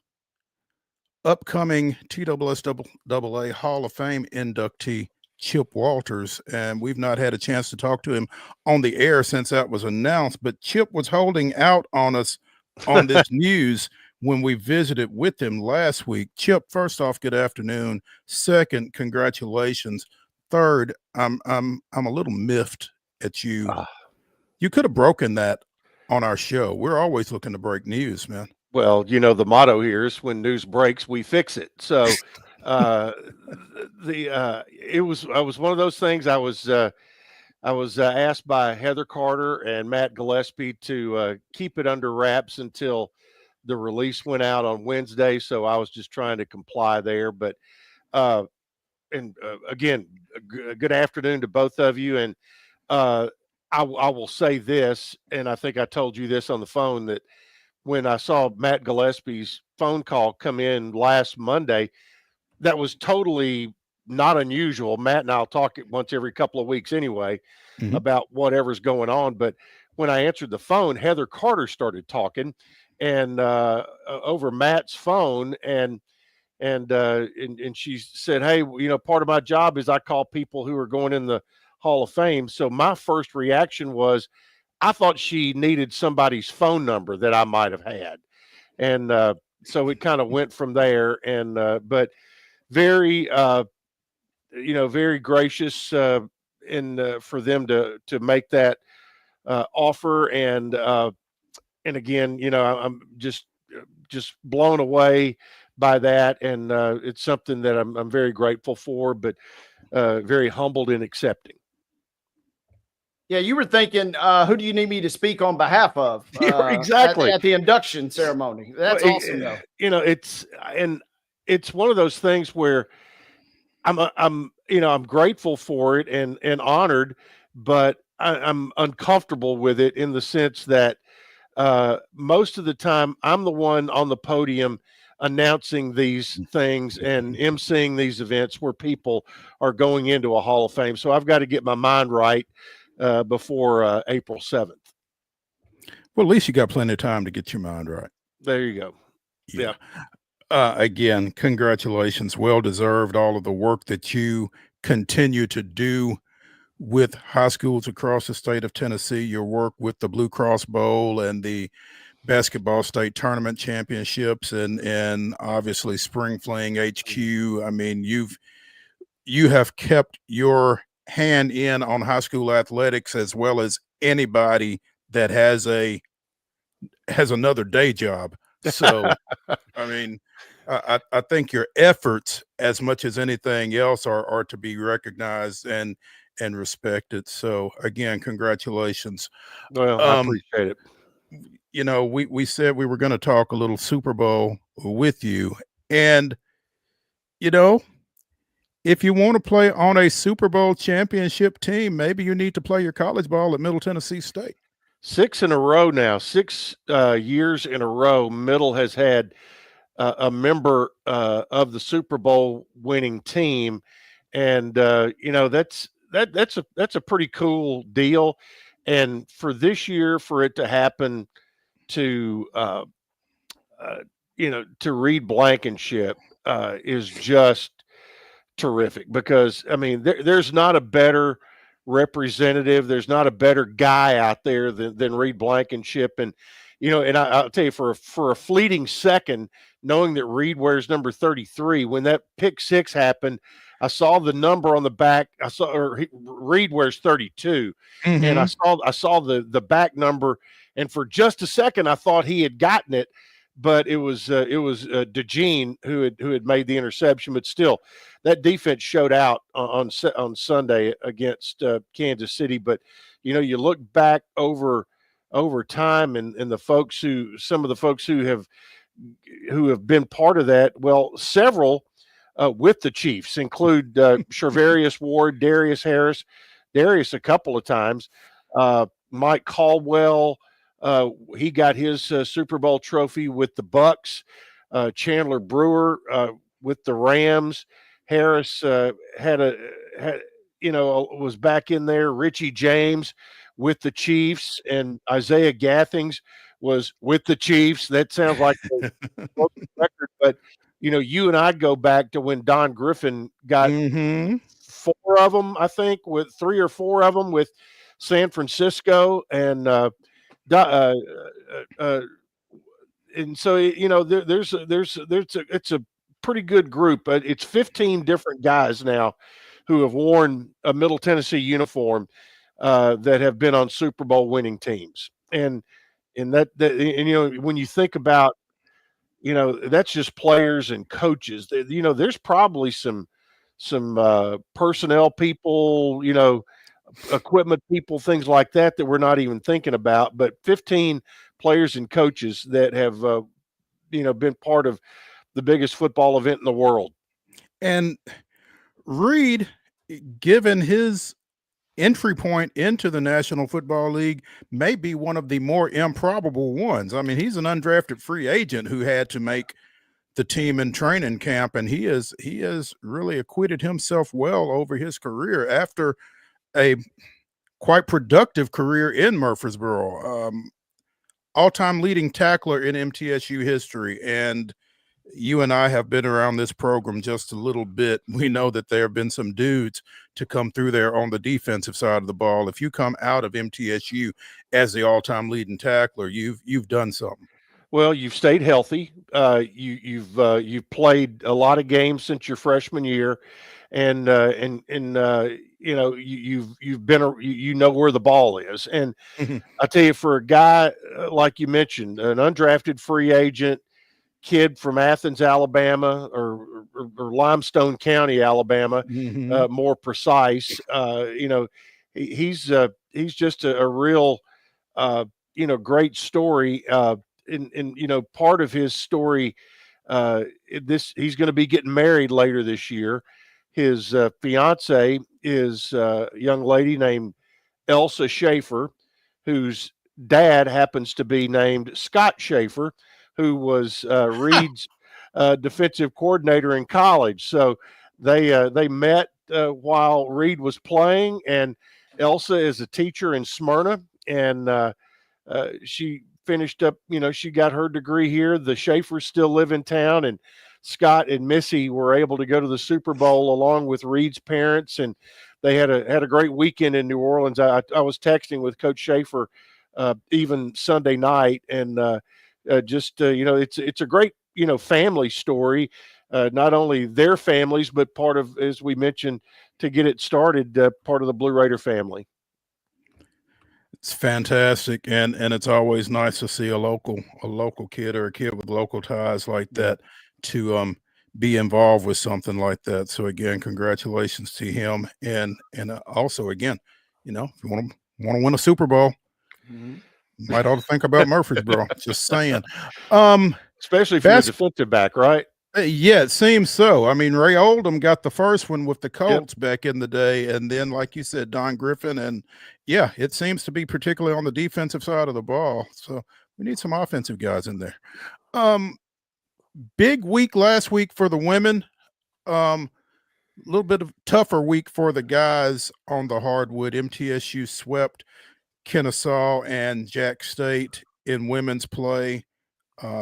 upcoming TSSAA Hall of Fame inductee, Chip Walters. And we've not had a chance to talk to him on the air since that was announced, but Chip was holding out on us on this news when we visited with him last week. Chip, first off, good afternoon. Second, congratulations. Third, I'm a little miffed at you. You could have broken that on our show. We're always looking to break news, man. Well, you know, the motto here is when news breaks, we fix it. So it was one of those things. I was asked by Heather Carter and Matt Gillespie to keep it under wraps until the release went out on Wednesday. So I was just trying to comply there. But again, good afternoon to both of you. And I will say this, and I think I told you this on the phone, that when I saw Matt Gillespie's phone call come in last Monday, that was totally not unusual. Matt and I'll talk once every couple of weeks anyway about whatever's going on. But when I answered the phone, Heather Carter started talking and over Matt's phone, and she said, "Hey, you know, part of my job is I call people who are going in the Hall of Fame." So my first reaction was, I thought she needed somebody's phone number that I might have had. And so it kind of went from there. And but very, very gracious for them to make that offer. And again, you know, I'm just blown away by that. And it's something that I'm very grateful for, but very humbled in accepting. Yeah, you were thinking, who do you need me to speak on behalf of? Yeah, exactly. At the induction ceremony. That's awesome, though. You know, it's one of those things where I'm grateful for it and honored, but I'm uncomfortable with it in the sense that most of the time I'm the one on the podium announcing these things and emceeing these events where people are going into a Hall of Fame. So I've got to get my mind right before April 7th. Well, at least you got plenty of time to get your mind right. There you go. Yeah. Again, congratulations. Well deserved. All of the work that you continue to do with high schools across the state of Tennessee, your work with the Blue Cross Bowl and the basketball state tournament championships, and obviously Spring Fling HQ. I mean, you have kept your hand in on high school athletics as well as anybody that has another day job. So I mean, I think your efforts, as much as anything else, are to be recognized and respected. So again, congratulations. Well, I appreciate it. You know, we said we were going to talk a little Super Bowl with you, and you know, if you want to play on a Super Bowl championship team, maybe you need to play your college ball at Middle Tennessee State. 6 in a row now, 6 years in a row, Middle has had a member of the Super Bowl winning team. And, you know, that's a pretty cool deal. And for this year, for it to happen to, to Reed Blankenship is just terrific, because I mean there's not a better representative, there's not a better guy out there than Reed Blankenship. And you know, and I'll tell you, for a fleeting second, knowing that Reed wears number 33, when that pick six happened, I saw the number on the back. Reed wears 32, and I saw the back number, and for just a second I thought he had gotten it, but it was DeJean who had made the interception. But still, that defense showed out on Sunday against Kansas City. But you know, you look back over time, and some of the folks who have been part of that. Well, several with the Chiefs include Shervarius Ward, Darius Harris, Darius a couple of times, Mike Caldwell. He got his Super Bowl trophy with the Bucks. Chandler Brewer with the Rams. Harris was back in there. Richie James with the Chiefs, and Isaiah Gathings was with the Chiefs. That sounds like a broken record, but you and I go back to when Don Griffin got 4 of them, I think, with 3 or 4 of them with San Francisco, and so it's a pretty good group, but it's 15 different guys now who have worn a Middle Tennessee uniform that have been on Super Bowl winning teams, and when you think about that's just players and coaches. There's probably some personnel people, equipment people, things like that we're not even thinking about. But 15 players and coaches that have been part of the biggest football event in the world. And Reed, given his entry point into the National Football League, may be one of the more improbable ones. I mean, he's an undrafted free agent who had to make the team in training camp, and he has really acquitted himself well over his career after a quite productive career in Murfreesboro. All-time leading tackler in MTSU history, and you and I have been around this program just a little bit. We know that there have been some dudes to come through there on the defensive side of the ball. If you come out of MTSU as the all-time leading tackler, you've done something. Well, you've stayed healthy. You've played a lot of games since your freshman year, and you've been where the ball is. And I tell you, for a guy like you mentioned, an undrafted free agent kid from Athens, Alabama, or Limestone County, Alabama, more precise. He's just a real great story. And part of his story, he's going to be getting married later this year. His fiance is a young lady named Elsa Schaefer, whose dad happens to be named Scott Schaefer, who was Reed's defensive coordinator in college. So they met while Reed was playing, and Elsa is a teacher in Smyrna, and she finished up, she got her degree here. The Schaefers still live in town, and Scott and Missy were able to go to the Super Bowl along with Reed's parents, and they had a great weekend in New Orleans. I was texting with Coach Schaefer even Sunday night, and it's a great family story. Not only their families, but part of, as we mentioned, to get it started, part of the Blue Raider family. It's fantastic, and it's always nice to see a local kid or a kid with local ties like that to be involved with something like that. So again, congratulations to him, and also again, if you want to win a Super Bowl, might ought to think about Murfreesboro. Just saying. Especially if you're a defensive back, right? Yeah, it seems so. I mean, Ray Oldham got the first one with the Colts back in the day, and then, like you said, Don Griffin, and yeah, it seems to be particularly on the defensive side of the ball. So we need some offensive guys in there. Big week last week for the women. A little bit of tougher week for the guys on the hardwood. MTSU swept Kennesaw and Jack State in women's play.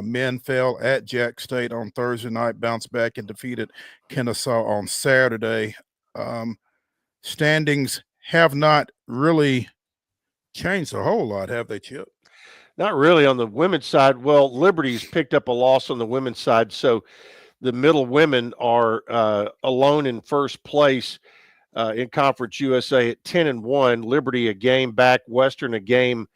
Men fell at Jack State on Thursday night, bounced back and defeated Kennesaw on Saturday. Standings have not really changed a whole lot, have they, Chip? Not really on the women's side. Well, Liberty's picked up a loss on the women's side, so the middle women are alone in first place in Conference USA at 10-1. Liberty a game back, Western a game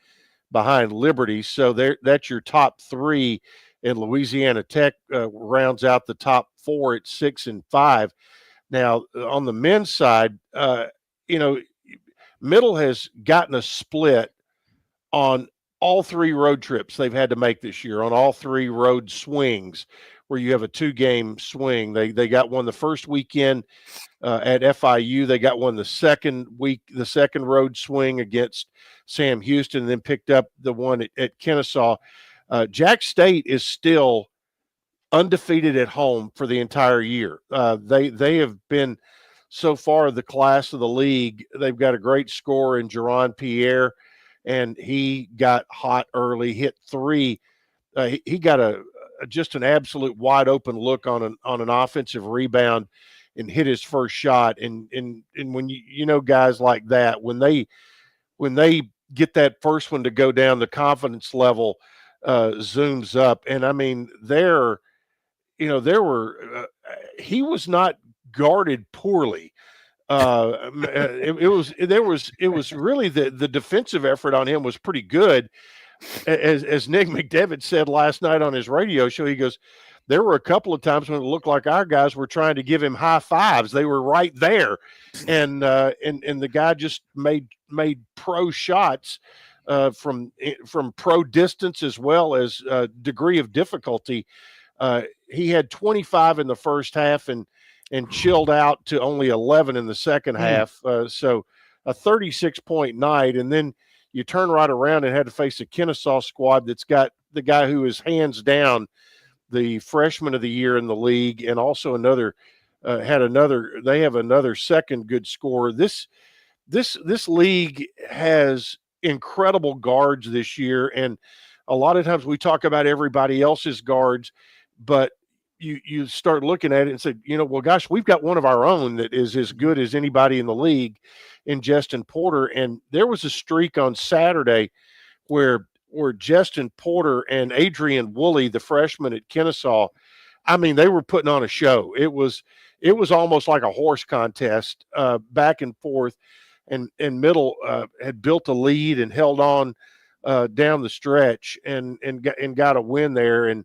behind Liberty. So that's your top 3, and Louisiana Tech rounds out the top 4 at 6-5. Now, on the men's side, Middle has gotten a split on all 3 road trips they've had to make this year on all 3 road swings where you have a 2-game swing. They got one the first weekend at FIU. They got one the second road swing against Sam Houston, and then picked up the one at Kennesaw. Jack State is still undefeated at home for the entire year. They have been so far the class of the league. They've got a great scorer in Jerron Pierre, and he got hot early, hit 3. He got just an absolute wide open look on an offensive rebound and hit his first shot. And when guys like that, when they get that first one to go down, the confidence level zooms up. And I mean, he was not guarded poorly. It was really the defensive effort on him was pretty good. As Nick McDevitt said last night on his radio show, he goes, there were a couple of times when it looked like our guys were trying to give him high fives. They were right there, and the guy just made pro shots from pro distance as well as degree of difficulty. He had 25 in the first half and chilled out to only 11 in the second half. So a 36-point night, and then you turn right around and had to face a Kennesaw squad that's got the guy who is hands down the freshman of the year in the league, and also they have another second good scorer. This league has incredible guards this year, and a lot of times we talk about everybody else's guards, but you start looking at it and say, well, gosh, we've got one of our own that is as good as anybody in the league in Justin Porter. And there was a streak on Saturday where Justin Porter and Adrian Woolley, the freshman at Kennesaw, I mean, they were putting on a show. It was almost like a horse contest, back and forth, and Middle had built a lead and held on down the stretch and got a win there. And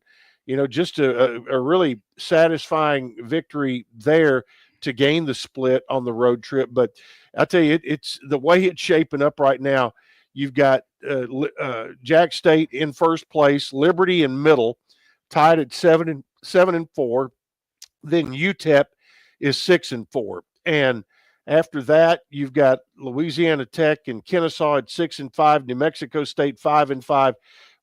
just a really satisfying victory there to gain the split on the road trip. But I tell you, it's the way it's shaping up right now. You've got Jack State in first place, Liberty in middle, tied at 7-4. Then UTEP is 6-4, and after that, you've got Louisiana Tech and Kennesaw at 6-5, New Mexico State 5-5.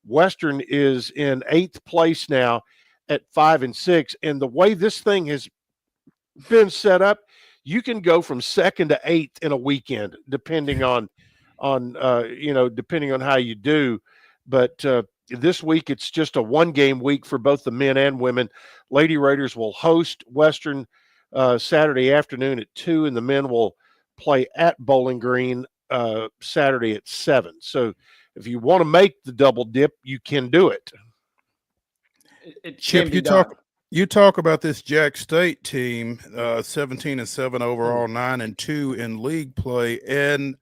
Western is in 8th place now at 5-6. And the way this thing has been set up, you can go from 2nd to 8th in a weekend, depending on how you do. But this week, it's just a 1-game week for both the men and women. Lady Raiders will host Western Saturday afternoon at 2, and the men will play at Bowling Green Saturday at 7. So if you want to make the double dip, you can do it. Chip, you talk about this Jack State team, 17-7 overall, 9-2 in league play. And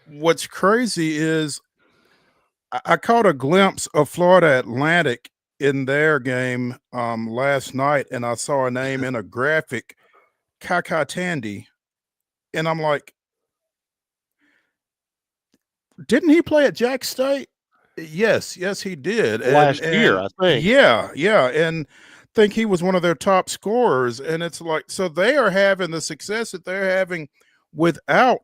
what's crazy is I caught a glimpse of Florida Atlantic in their game last night, and I saw a name in a graphic, Kaka Tandy, and I'm like, didn't he play at Jack State? Yes, he did. Last year, I think. Yeah, and think he was one of their top scorers. And it's like, so they are having the success that they're having without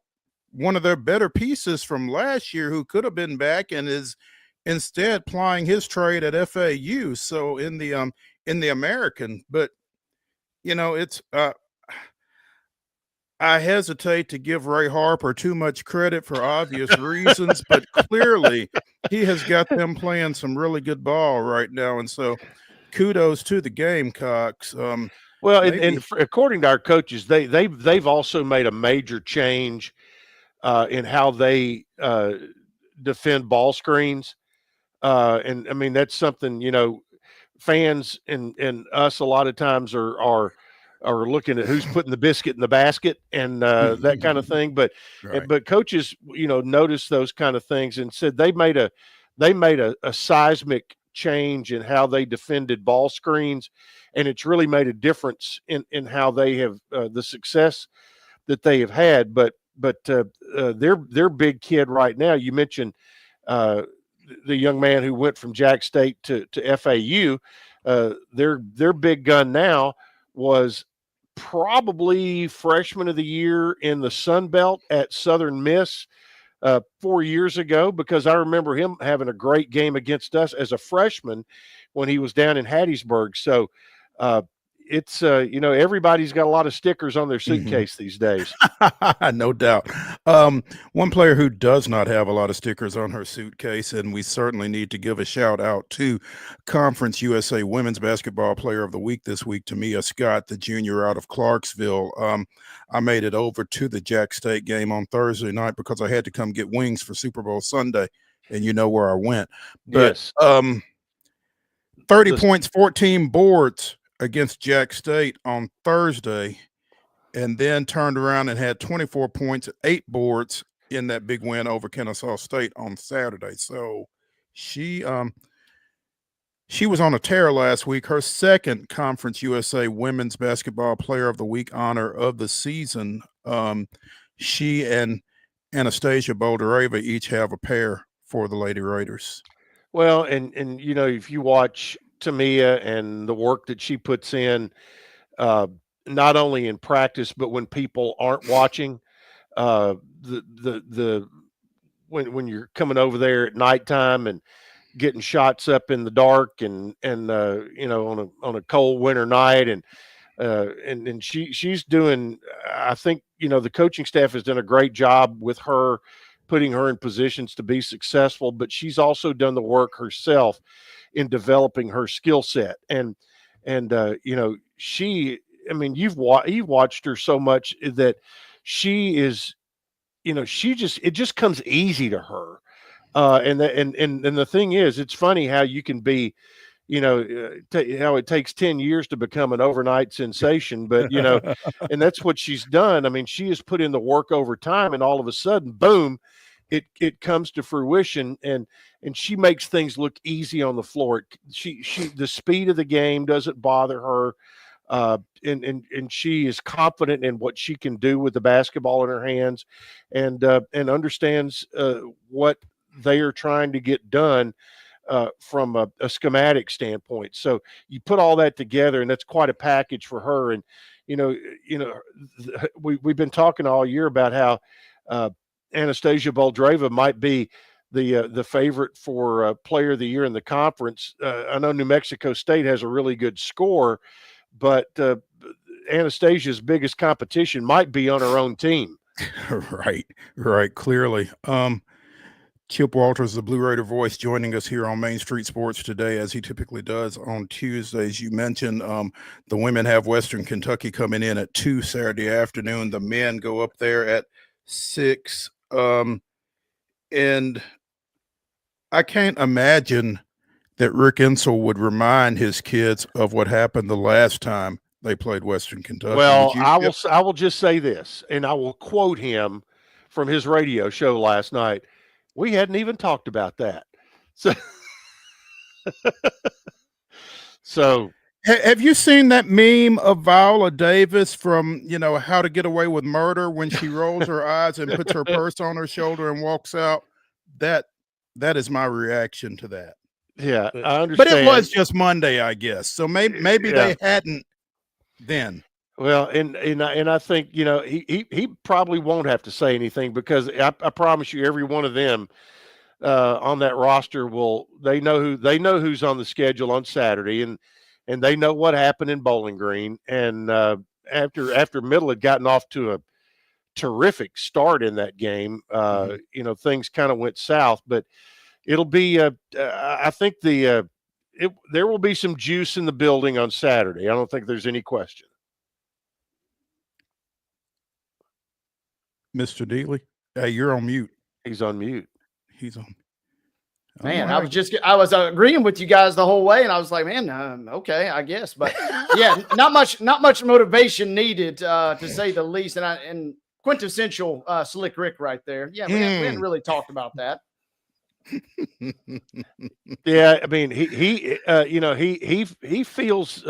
one of their better pieces from last year, who could have been back and is instead plying his trade at FAU. So in the American, but it's I hesitate to give Ray Harper too much credit for obvious reasons, but clearly he has got them playing some really good ball right now. And so kudos to the Gamecocks. Well, and according to our coaches, they've also made a major change in how they defend ball screens. And I mean, that's something, fans and us a lot of times are looking at who's putting the biscuit in the basket and that kind of thing. But Right. but coaches, noticed those kind of things and said they made a seismic change in how they defended ball screens, and it's really made a difference in how they have the success that they have had. But their big kid right now, you mentioned the young man who went from Jack State to FAU. Their big gun now was probably freshman of the year in the Sun Belt at Southern Miss 4 years ago, because I remember him having a great game against us as a freshman when he was down in Hattiesburg. So it's everybody's got a lot of stickers on their suitcase these days. No doubt. One player who does not have a lot of stickers on her suitcase, and we certainly need to give a shout out to Conference USA Women's Basketball Player of the Week this week, Tamia Scott, the junior out of Clarksville. I made it over to the Jack State game on Thursday night because I had to come get wings for Super Bowl Sunday, and you know where I went. But yes. 30 points, 14 boards against Jack State on Thursday, and then turned around and had 24 points, 8 boards in that big win over Kennesaw State on Saturday. So she was on a tear last week. Her second Conference USA Women's Basketball Player of the Week honor of the season. She and Anastasia Boldareva each have a pair for the Lady Raiders. Well, and if you watch Tamia and the work that she puts in, not only in practice but when people aren't watching, when you're coming over there at nighttime and getting shots up in the dark and on a cold winter night, and she's doing, I think the coaching staff has done a great job with her, putting her in positions to be successful, but she's also done the work herself in developing her skill set. And you've watched her so much that she is, it just comes easy to her. And the thing is, it's funny how you can be, how it takes 10 years to become an overnight sensation, but and that's what she's done. I mean, she has put in the work over time, and all of a sudden, boom, it comes to fruition, and she makes things look easy on the floor. The speed of the game doesn't bother her. And she is confident in what she can do with the basketball in her hands, and understands what they are trying to get done from a schematic standpoint. So you put all that together, and that's quite a package for her. And we've been talking all year about how Anastasia Boldareva might be the favorite for Player of the Year in the conference. I know New Mexico State has a really good score, but Anastasia's biggest competition might be on her own team. Right. Clearly. Chip Walters, the Blue Raider voice, joining us here on Main Street Sports today, as he typically does on Tuesdays. You mentioned the women have Western Kentucky coming in at 2 Saturday afternoon. The men go up there at 6. And I can't imagine that Rick Insell would remind his kids of what happened the last time they played Western Kentucky. Well, I will just say this, and I will quote him from his radio show last night. We hadn't even talked about that. So have you seen that meme of Viola Davis from, How to Get Away with Murder, when she rolls her eyes and puts her purse on her shoulder and walks out? That is my reaction to that. Yeah, but, I understand. But it was just Monday, I guess. So maybe they hadn't then. Well, and I think he probably won't have to say anything, because I promise you, every one of them on that roster they know who's on the schedule on Saturday, and they know what happened in Bowling Green. And after Middle had gotten off to a terrific start in that game, things kind of went south. But it'll be I think there will be some juice in the building on Saturday. I don't think there's any question. Mr. Neely, hey, you're on mute. He's on mute. He's on. Man, I was agreeing with you guys the whole way, and I was like, man, okay, I guess, but yeah, not much motivation needed, to say the least. And quintessential Slick Rick right there. Yeah, we hadn't really talked about that. Yeah, I mean, he feels,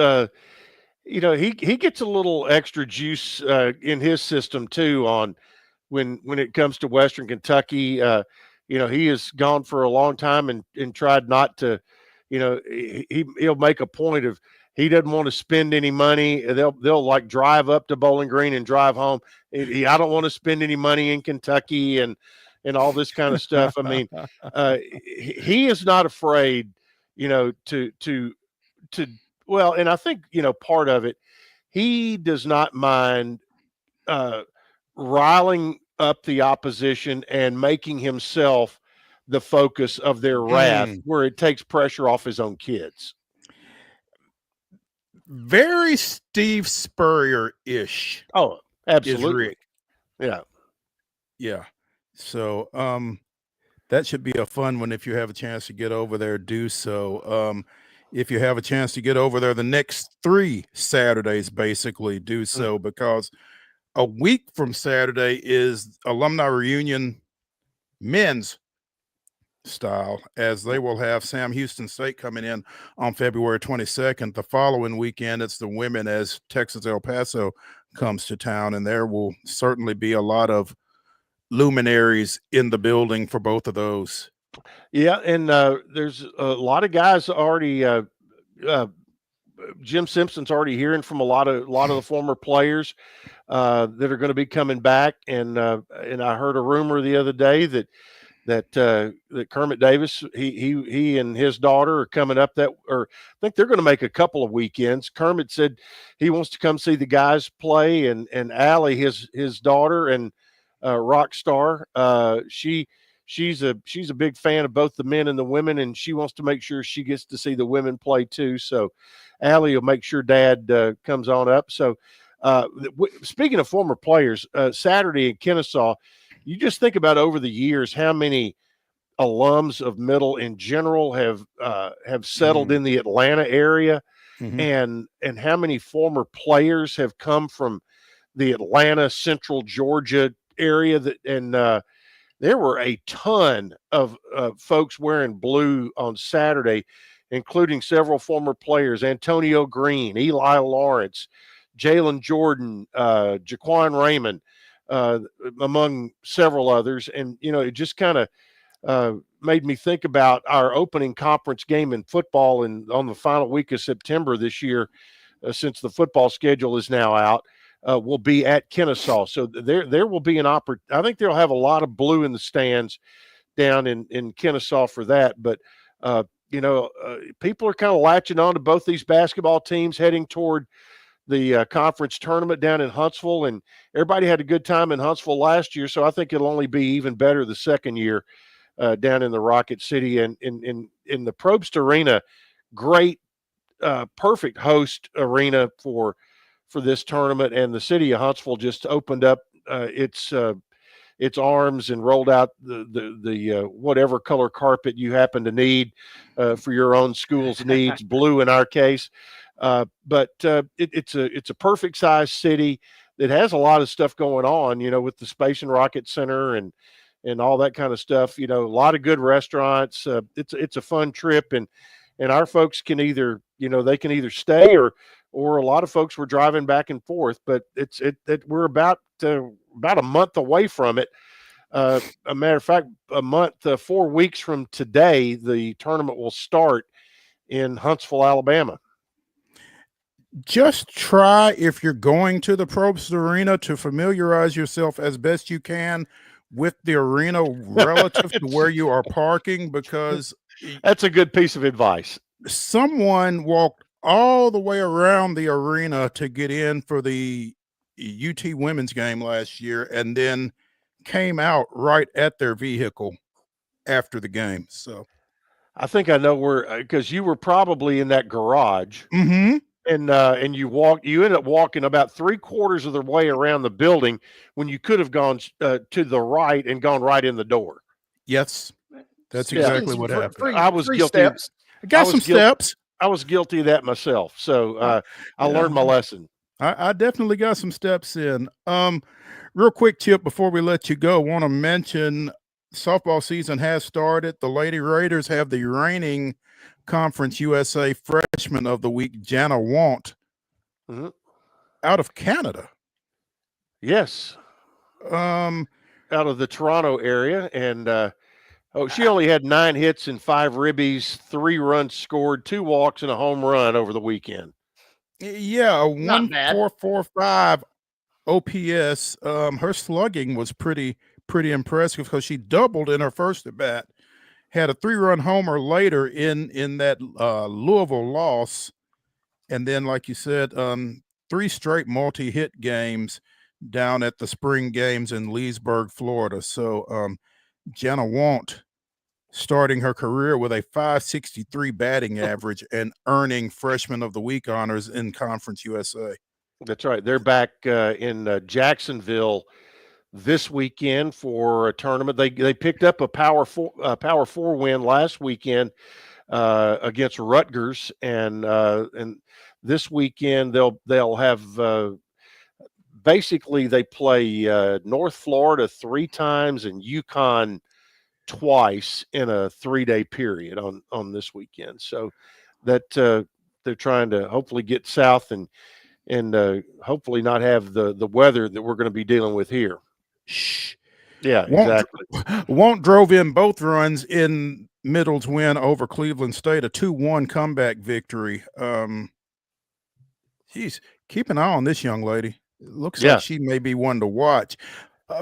he gets a little extra juice in his system too on when it comes to Western Kentucky. he is gone for a long time and tried not to, he'll make a point of he doesn't want to spend any money. They'll like drive up to Bowling Green and drive home. I don't want to spend any money in Kentucky and all this kind of stuff. I mean, he is not afraid, to well, and I think, part of it, he does not mind riling up the opposition and making himself the focus of their wrath, where it takes pressure off his own kids. Very Steve Spurrier-ish. Oh, absolutely. Is Rick. Yeah. Yeah. So that should be a fun one. If you have a chance to get over there, do so. If you have a chance to get over there the next 3 Saturdays, basically do so, because a week from Saturday is alumni reunion men's style, as they will have Sam Houston State coming in on February 22nd. The following weekend, it's the women as Texas El Paso comes to town, and there will certainly be a lot of luminaries in the building for both of those. Yeah, and there's a lot of guys already. Jim Simpson's already hearing from a lot of the former players that are going to be coming back, and I heard a rumor the other day that Kermit Davis, he and his daughter are coming up or I think they're going to make a couple of weekends. Kermit said he wants to come see the guys play, and Allie, his daughter, and rock star, she's a big fan of both the men and the women, and she wants to make sure she gets to see the women play too. So Allie will make sure Dad comes on up. So speaking of former players, Saturday in Kennesaw, you just think about over the years how many alums of Middle in general have settled in the Atlanta area, and how many former players have come from the Atlanta, Central Georgia area, there were a ton of folks wearing blue on Saturday, including several former players: Antonio Green, Eli Lawrence, Jalen Jordan, Jaquan Raymond, among several others. And, it just kind of made me think about our opening conference game in football on the final week of September this year, since the football schedule is now out. Will be at Kennesaw. So there will be an opportunity. I think they'll have a lot of blue in the stands down in Kennesaw for that. But, people are kind of latching on to both these basketball teams heading toward the conference tournament down in Huntsville. And everybody had a good time in Huntsville last year. So I think it'll only be even better the second year down in the Rocket City. And in the Probst Arena, great, perfect host arena for this tournament. And the city of Huntsville just opened up its arms and rolled out the whatever color carpet you happen to need for your own school's needs, blue in our case. But it's a perfect size city that has a lot of stuff going on, with the Space and Rocket Center and all that kind of stuff. A lot of good restaurants. It's a fun trip, and our folks can either stay or a lot of folks were driving back and forth, but we're about a month away from it. A matter of fact, a month, 4 weeks from today, the tournament will start in Huntsville, Alabama. Just try, if you're going to the Probst Arena, to familiarize yourself as best you can with the arena relative to where you are parking, because that's a good piece of advice. Someone walked all the way around the arena to get in for the UT women's game last year, and then came out right at their vehicle after the game. So I think I know where, because you were probably in that garage, and you ended up walking about 3/4 of the way around the building when you could have gone to the right and gone right in the door. Yes, that's exactly what happened. I was guilty. Steps. I got some steps. I was guilty of that myself. So I learned my lesson. I definitely got some steps in. Real quick tip before we let you go, want to mention softball season has started. The Lady Raiders have the reigning Conference USA Freshman of the Week, Jana Want, out of Canada. Yes. Out of the Toronto area. And Oh, she only had 9 hits and 5 ribbies, 3 runs scored, 2 walks, and a home run over the weekend. Yeah, a Not bad. 1.445 OPS. Her slugging was pretty impressive because she doubled in her first at bat, had a 3-run homer later in that Louisville loss, and then, like you said, 3 straight multi-hit games down at the spring games in Leesburg, Florida. So Jenna Want starting her career with a .563 batting average and earning Freshman of the Week honors in Conference USA. That's right. They're back in Jacksonville this weekend for a tournament. They picked up a Power Four win last weekend against Rutgers, and this weekend they'll have basically they play North Florida 3 times and UConn twice in a 3-day period on this weekend. So that they're trying to hopefully get south and hopefully not have the weather that we're going to be dealing with here. Shh. Yeah, exactly. Won't drove in both runs in Middle's win over Cleveland State, a 2-1 comeback victory. Geez, keep an eye on this young lady. It looks like she may be one to watch.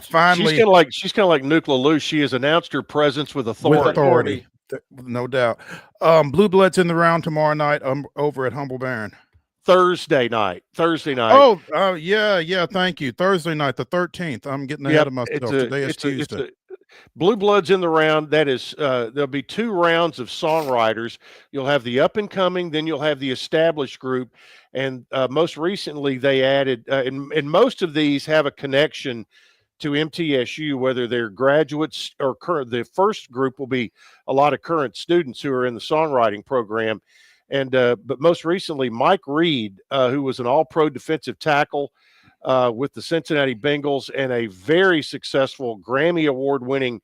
Finally, she's kind of like Nuke LaLue. She has announced her presence with authority. No doubt. Blue Bloods in the round tomorrow night over at Humble Baron. Thursday night. Oh, yeah. Thank you. Thursday night, the 13th. I'm getting ahead of myself. Today is Tuesday. Blue Bloods in the round. That is, there'll be 2 rounds of songwriters. You'll have the up and coming, then you'll have the established group. And most recently, they added, and most of these have a connection to MTSU, whether they're graduates or current. The first group will be a lot of current students who are in the songwriting program. And but most recently, Mike Reed, who was an all-pro defensive tackle with the Cincinnati Bengals and a very successful Grammy Award-winning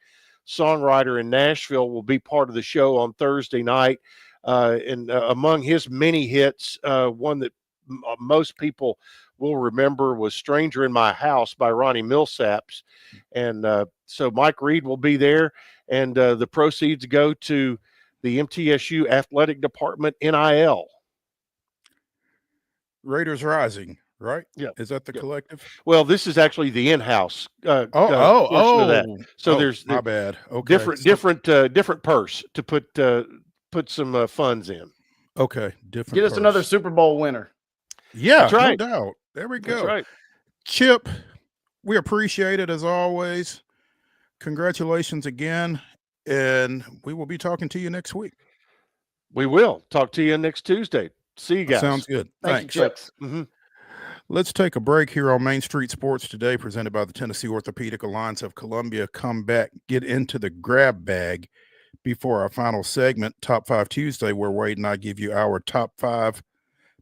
songwriter in Nashville, will be part of the show on Thursday night. And among his many hits, one that most people will remember was Stranger in My House by Ronnie Millsaps. And so Mike Reed will be there, and the proceeds go to the MTSU Athletic Department NIL. Raiders Rising, right? Yeah. Is that the collective? Well, this is actually the in-house portion of that. So there's my bad. Okay. Different purse to put some funds in. Okay. Different. Get us purse. another Super Bowl winner. Yeah, that's right. No doubt. There we go. That's right. Chip, we appreciate it as always. Congratulations again. And we will be talking to you next week. We will talk to you next Tuesday. See you guys. Sounds good. Thanks. You, Chip. Mm-hmm. Let's take a break here on Main Street Sports Today, presented by the Tennessee Orthopedic Alliance of Columbia. Come back, get into the grab bag before our final segment, Top 5 Tuesday, where Wade and I give you our top 5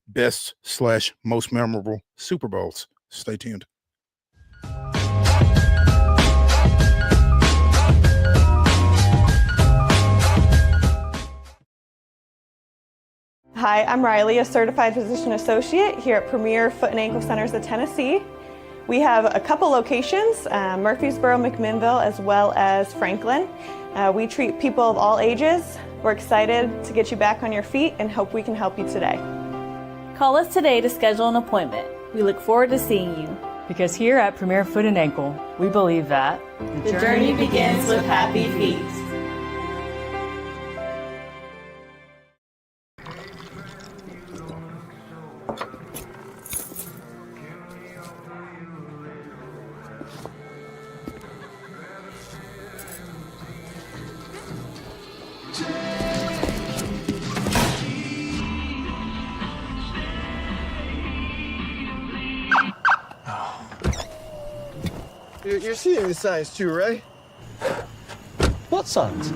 best/most memorable Super Bowls. Stay tuned. Hi, I'm Riley, a certified physician associate here at Premier Foot and Ankle Centers of Tennessee. We have a couple locations, Murfreesboro, McMinnville, as well as Franklin. We treat people of all ages. We're excited to get you back on your feet and hope we can help you today. Call us today to schedule an appointment. We look forward to seeing you. Because here at Premier Foot and Ankle, we believe that the journey begins with happy feet. You're seeing the signs too, right? What signs?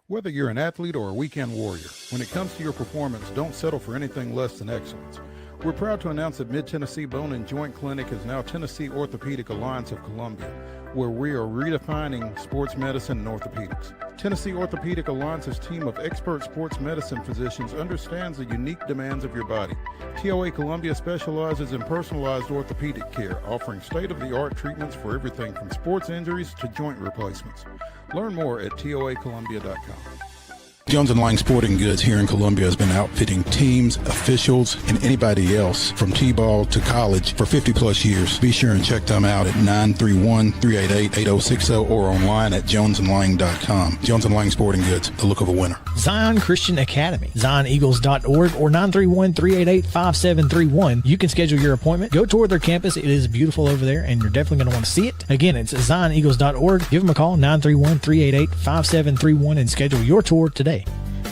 Whether you're an athlete or a weekend warrior, when it comes to your performance, don't settle for anything less than excellence. We're proud to announce that Mid-Tennessee Bone and Joint Clinic is now Tennessee Orthopedic Alliance of Columbia. where we are redefining sports medicine and orthopedics. Tennessee Orthopedic Alliance's team of expert sports medicine physicians understands the unique demands of your body. TOA Columbia specializes in personalized orthopedic care, offering state-of-the-art treatments for everything from sports injuries to joint replacements. Learn more at toacolumbia.com. Jones & Lang Sporting Goods here in Columbia has been outfitting teams, officials, and anybody else from T-ball to college for 50 plus years. Be sure and check them out at 931-388-8060 or online at jonesandlang.com. Jones & Lang Sporting Goods, the look of a winner. Zion Christian Academy, zioneagles.org or 931-388-5731. You can schedule your appointment. Go tour their campus. It is beautiful over there, and you're definitely going to want to see it. Again, it's zioneagles.org. Give them a call, 931-388-5731, and schedule your tour today.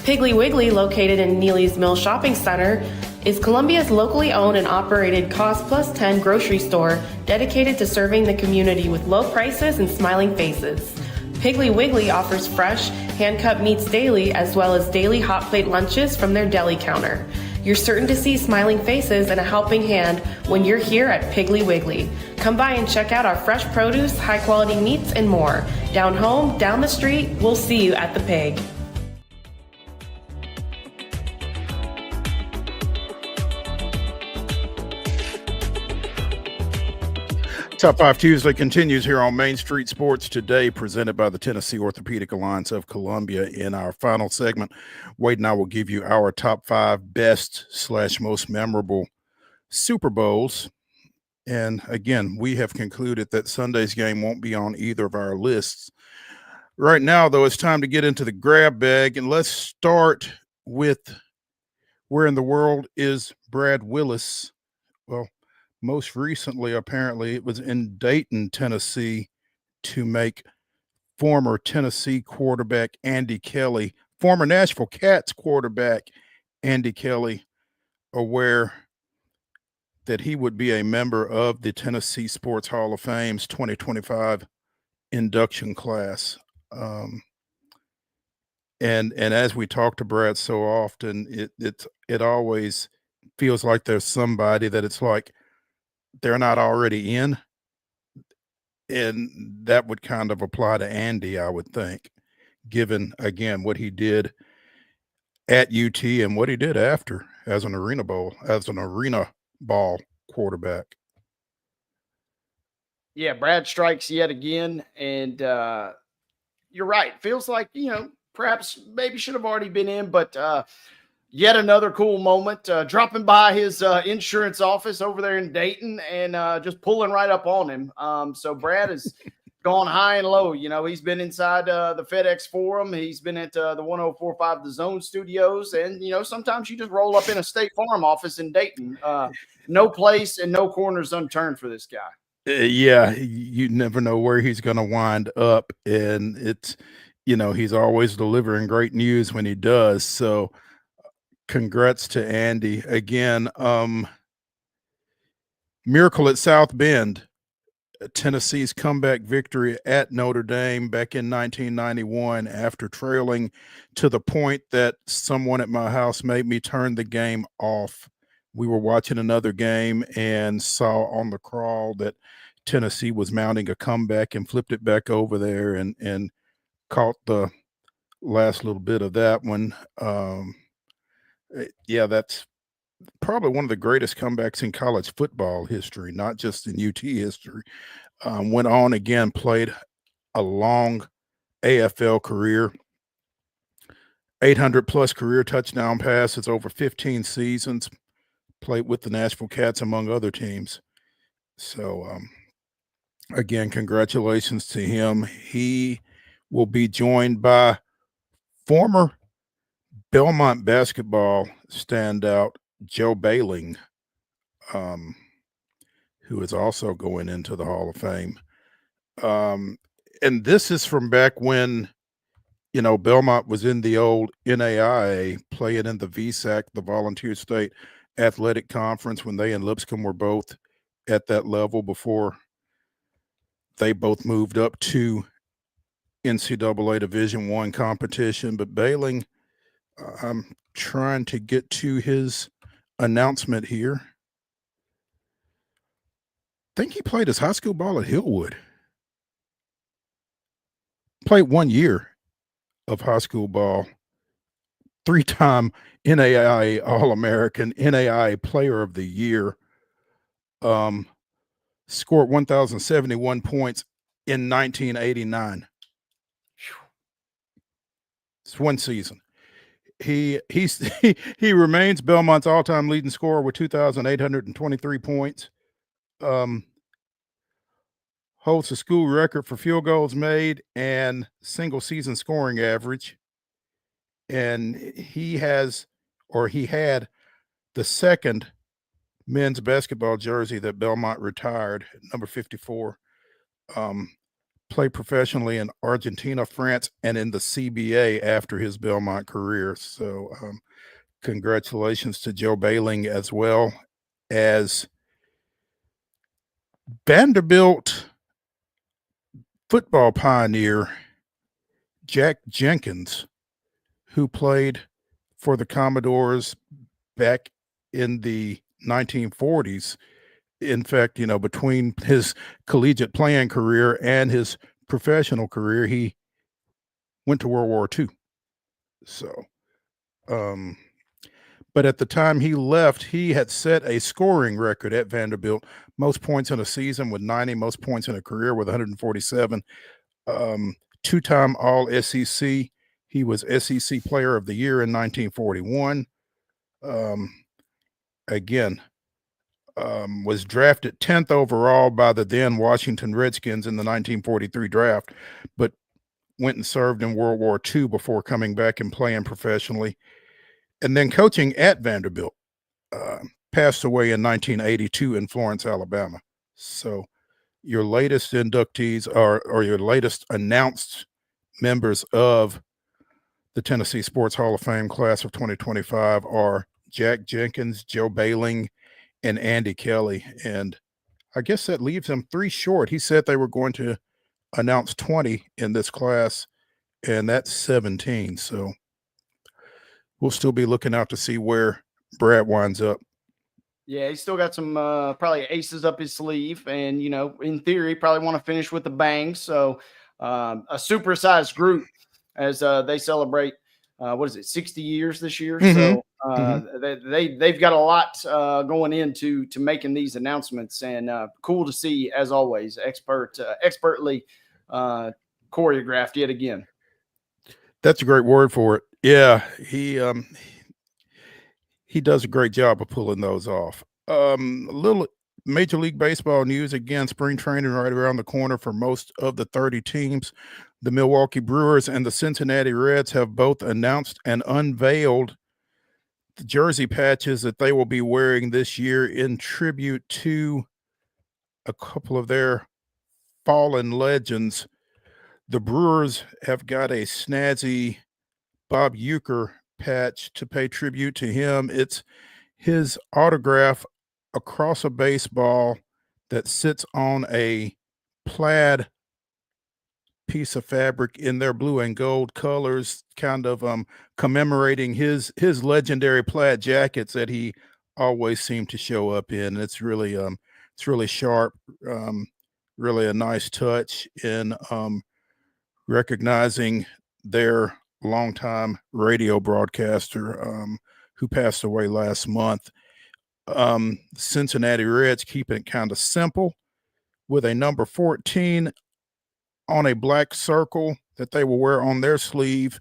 Piggly Wiggly, located in Neely's Mill Shopping Center, is Columbia's locally owned and operated Cost Plus 10 grocery store dedicated to serving the community with low prices and smiling faces. Piggly Wiggly offers fresh, hand-cut meats daily as well as daily hot plate lunches from their deli counter. You're certain to see smiling faces and a helping hand when you're here at Piggly Wiggly. Come by and check out our fresh produce, high-quality meats, and more. Down home, down the street, we'll see you at the Pig. Top 5 Tuesday continues here on Main Street Sports Today, presented by the Tennessee Orthopedic Alliance of Columbia. In our final segment, Wade and I will give you our top 5 best/most memorable Super Bowls. And again, we have concluded that Sunday's game won't be on either of our lists. Right now, though, it's time to get into the grab bag, and let's start with where in the world is Brad Willis? Well, most recently, apparently, it was in Dayton, Tennessee, to make former Tennessee quarterback Andy Kelly, former Nashville Cats quarterback Andy Kelly, aware that he would be a member of the Tennessee Sports Hall of Fame's 2025 induction class. And as we talk to Brad so often, it always feels like there's somebody that it's like they're not already in, and that would kind of apply to Andy, I would think, given again what he did at UT and what he did after as an arena ball quarterback. Yeah, Brad strikes yet again, and you're right. Feels like, perhaps maybe should have already been in, but yet another cool moment, dropping by his insurance office over there in Dayton and just pulling right up on him. So Brad has gone high and low. He's been inside the FedEx Forum. He's been at the 104.5 The Zone studios. And, sometimes you just roll up in a State Farm office in Dayton. No place and no corners unturned for this guy. Yeah, you never know where he's going to wind up. And it's, he's always delivering great news when he does. So congrats to Andy again. Miracle at South Bend, Tennessee's comeback victory at Notre Dame back in 1991 after trailing to the point that someone at my house made me turn the game off. We were watching another game and saw on the crawl that Tennessee was mounting a comeback and flipped it back over there and caught the last little bit of that one. Yeah, that's probably one of the greatest comebacks in college football history, not just in UT history. Went on again, played a long AFL career, 800 plus career touchdown passes over 15 seasons, played with the Nashville Cats among other teams. So again, congratulations to him. He will be joined by former Belmont basketball standout Joe Bailing, who is also going into the Hall of Fame. And this is from back when, Belmont was in the old NAIA, playing in the VSAC, the Volunteer State Athletic Conference, when they and Lipscomb were both at that level before they both moved up to NCAA Division I competition. But Bailing, I'm trying to get to his announcement here. I think he played his high school ball at Hillwood. played 1 year of high school ball, 3-time NAIA All-American, NAIA Player of the Year, scored 1,071 points in 1989. It's one season. He remains Belmont's all-time leading scorer with 2,823 points. Holds the school record for field goals made and single season scoring average. And he had the second men's basketball jersey that Belmont retired, number 54. Played professionally in Argentina, France, and in the CBA after his Belmont career. So congratulations to Joe Bailing, as well as Vanderbilt football pioneer Jack Jenkins, who played for the Commodores back in the 1940s. In fact, between his collegiate playing career and his professional career, he went to World War II. So, but at the time he left, he had set a scoring record at Vanderbilt, most points in a season with 90, most points in a career with 147, 2-time All-SEC. He was SEC Player of the Year in 1941. Was drafted 10th overall by the then Washington Redskins in the 1943 draft, but went and served in World War II before coming back and playing professionally. And then coaching at Vanderbilt, passed away in 1982 in Florence, Alabama. So your latest inductees or your latest announced members of the Tennessee Sports Hall of Fame class of 2025 are Jack Jenkins, Joe Bailing, and Andy Kelly. And I guess that leaves him 3 short. He said they were going to announce 20 in this class, and that's 17. So we'll still be looking out to see where Brad winds up. Yeah, he's still got some probably aces up his sleeve, and in theory, probably want to finish with a bang. So a supersized group as they celebrate 60 years this year. Mm-hmm. So they've got a lot going into making these announcements, and cool to see, as always, expertly choreographed yet again. That's a great word for it. Yeah, he does a great job of pulling those off. A little Major League Baseball news. Again, spring training right around the corner for most of the 30 teams. The Milwaukee Brewers and the Cincinnati Reds have both announced and unveiled the jersey patches that they will be wearing this year in tribute to a couple of their fallen legends. The Brewers have got a snazzy Bob Uecker patch to pay tribute to him. It's his autograph across a baseball that sits on a plaid piece of fabric in their blue and gold colors, kind of commemorating his legendary plaid jackets that he always seemed to show up in. It's really sharp, really a nice touch in recognizing their longtime radio broadcaster who passed away last month. Cincinnati Reds keeping it kind of simple with a number 14 on a black circle that they will wear on their sleeve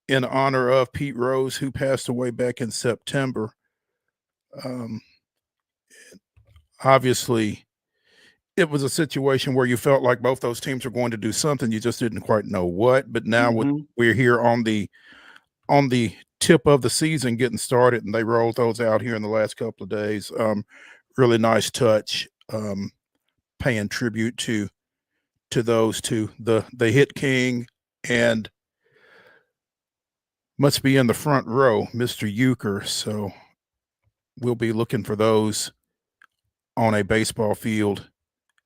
in honor of Pete Rose, who passed away back in September. Obviously, it was a situation where you felt like both those teams were going to do something. You just didn't quite know what. But now we're here on the tip of the season getting started, and they rolled those out here in the last couple of days. Really nice touch, paying tribute to those two, the hit king and must be in the front row, Mr. Uecker. So we'll be looking for those on a baseball field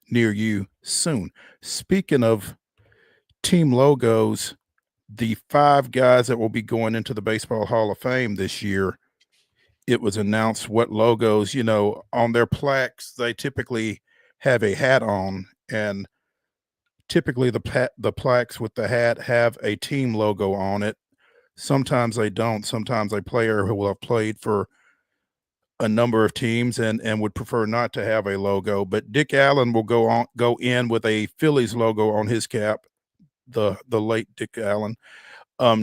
near you soon. Speaking of team logos, the 5 guys that will be going into the Baseball Hall of Fame this year, it was announced what logos, on their plaques, they typically have a hat on, and typically the plaques with the hat have a team logo on it. Sometimes they don't. Sometimes a player who will have played for a number of teams and would prefer not to have a logo. But Dick Allen will go in with a Phillies logo on his cap. The late Dick Allen.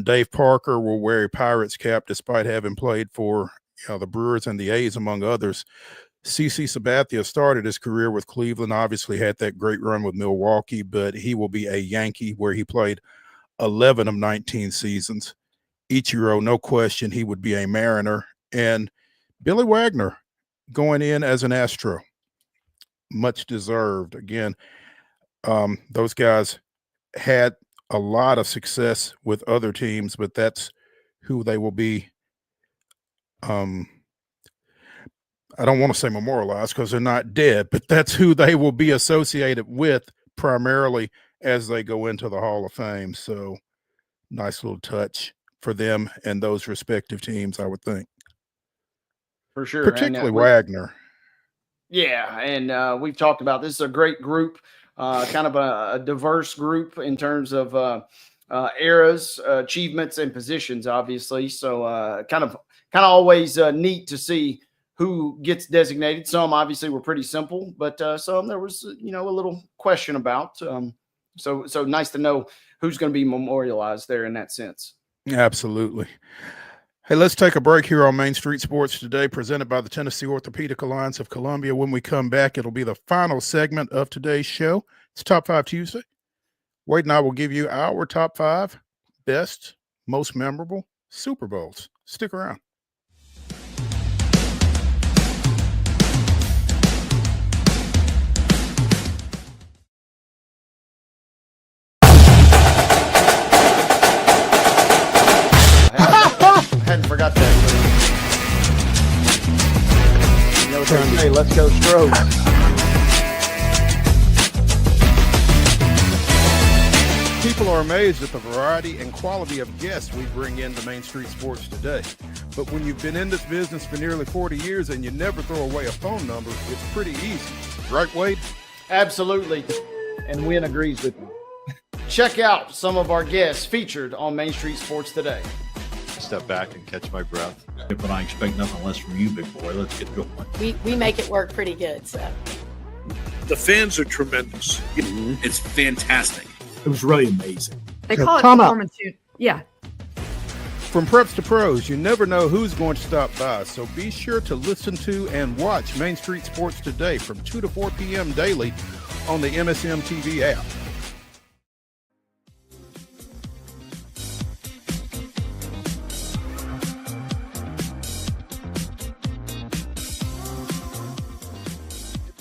Dave Parker will wear a Pirates cap despite having played for the Brewers and the A's, among others. CC Sabathia started his career with Cleveland, obviously had that great run with Milwaukee, but he will be a Yankee where he played 11 of 19 seasons. Ichiro, no question, he would be a Mariner. And Billy Wagner going in as an Astro. Much deserved. Again, those guys had a lot of success with other teams, but that's who they will be. I don't want to say memorialized because they're not dead, but that's who they will be associated with primarily as they go into the Hall of Fame. So nice little touch for them and those respective teams, I would think. For sure. Particularly Wagner. Yeah, and we've talked about this is a great group, kind of a diverse group in terms of eras, achievements, and positions, obviously. So kind of always neat to see who gets designated. Some obviously were pretty simple, but some there was a little question about. So nice to know who's going to be memorialized there in that sense. Absolutely. Hey, let's take a break here on Main Street Sports Today, presented by the Tennessee Orthopedic Alliance of Columbia. When we come back, it'll be the final segment of today's show. It's Top 5 Tuesday. Wade and I will give you our top 5 best, most memorable Super Bowls. Stick around. Hadn't forgot that. You know what they say, let's go Strokes. People are amazed at the variety and quality of guests we bring into Main Street Sports Today. But when you've been in this business for nearly 40 years and you never throw away a phone number, it's pretty easy. Right, Wade? Absolutely. And Wynn agrees with me. Check out some of our guests featured on Main Street Sports Today. Step back and catch my breath. But I expect nothing less from you, big boy. Let's get going. We make it work pretty good. So the fans are tremendous. It's fantastic. It was really amazing. They call it performance. Yeah. From preps to pros, you never know who's going to stop by. So be sure to listen to and watch Main Street Sports Today from 2 to 4 p.m. daily on the MSM TV app.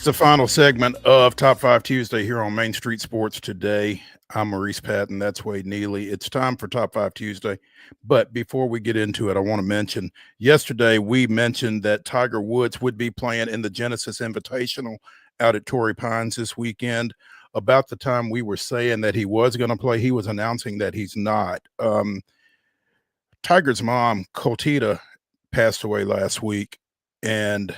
The final segment of Top 5 Tuesday here on Main Street Sports Today. I'm Maurice Patton. That's Wade Neely. It's time for Top 5 Tuesday. But before we get into it, I want to mention yesterday we mentioned that Tiger Woods would be playing in the Genesis Invitational out at Torrey Pines this weekend. About the time we were saying that he was going to play, he was announcing that he's not. Tiger's mom, Coltita, passed away last week, and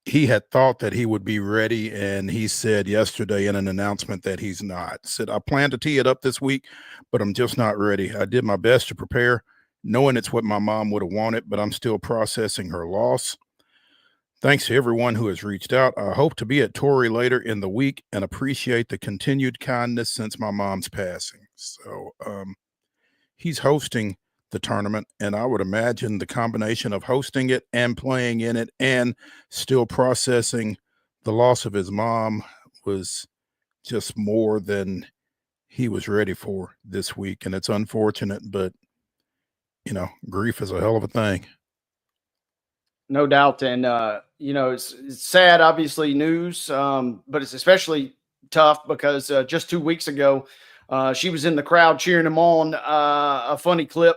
he had thought that he would be ready, and he said yesterday in an announcement that he's not. Said, I plan to tee it up this week, but I'm just not ready. I did my best to prepare, knowing it's what my mom would have wanted, but I'm still processing her loss. Thanks to everyone who has reached out. I hope to be at Torrey later in the week and appreciate the continued kindness since my mom's passing. So he's hosting the tournament, and I would imagine the combination of hosting it and playing in it and still processing the loss of his mom was just more than he was ready for this week. And it's unfortunate, but grief is a hell of a thing. No doubt. And it's sad, obviously, news, but it's especially tough because just 2 weeks ago she was in the crowd cheering him on. A funny clip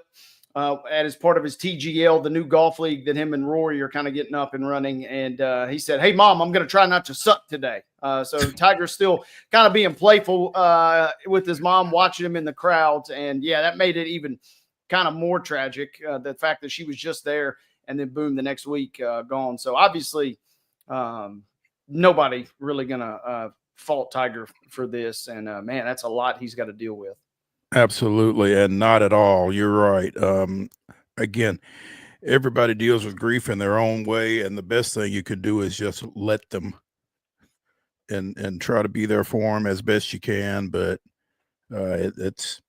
as part of his TGL, the new golf league that him and Rory are kind of getting up and running. And he said, hey, Mom, I'm going to try not to suck today. So Tiger's still kind of being playful with his mom, watching him in the crowd. And, yeah, that made it even kind of more tragic, the fact that she was just there and then, boom, the next week gone. So, obviously, nobody really going to fault Tiger for this. And man, that's a lot he's got to deal with. Absolutely, and not at all. You're right. Again, everybody deals with grief in their own way, and the best thing you could do is just let them and try to be there for them as best you can. But it's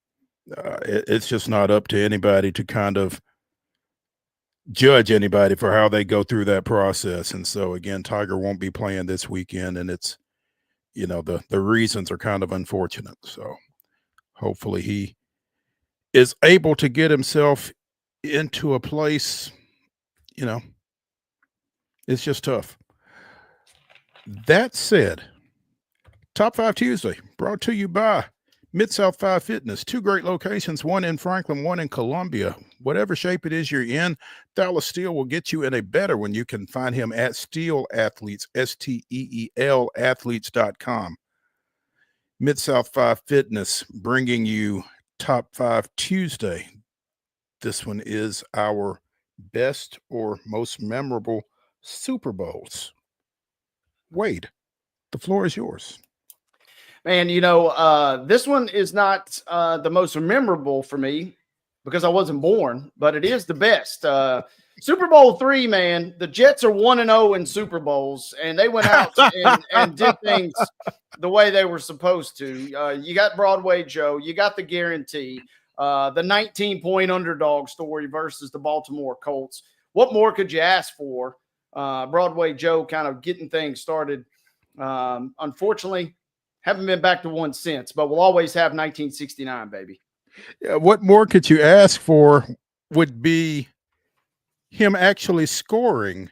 just not up to anybody to kind of judge anybody for how they go through that process. And so again, Tiger won't be playing this weekend, and it's, you know, the reasons are kind of unfortunate. So hopefully he is able to get himself into a place, you know, it's just tough. That said, Top 5 Tuesday brought to you by MIDSOUTH 5 Fitness. 2 great locations, one in Franklin, one in Columbia. Whatever shape it is you're in, Dallas Steele will get you in a better one. You can find him at Steel Athletes, STEEL athletes.com. MIDSOUTH 5 Fitness bringing you Top 5 Tuesday. This one is our best or most memorable Super Bowls. Wade, the floor is yours. Man, you know, this one is not the most memorable for me because I wasn't born, but it is the best. Super Bowl III, man, the Jets are 1-0 in Super Bowls, and they went out and did things the way they were supposed to. You got Broadway Joe, you got the guarantee, the 19-point underdog story versus the Baltimore Colts. What more could you ask for? Broadway Joe kind of getting things started. Unfortunately, haven't been back to one since, but we'll always have 1969, baby. Yeah, what more could you ask for would be him actually scoring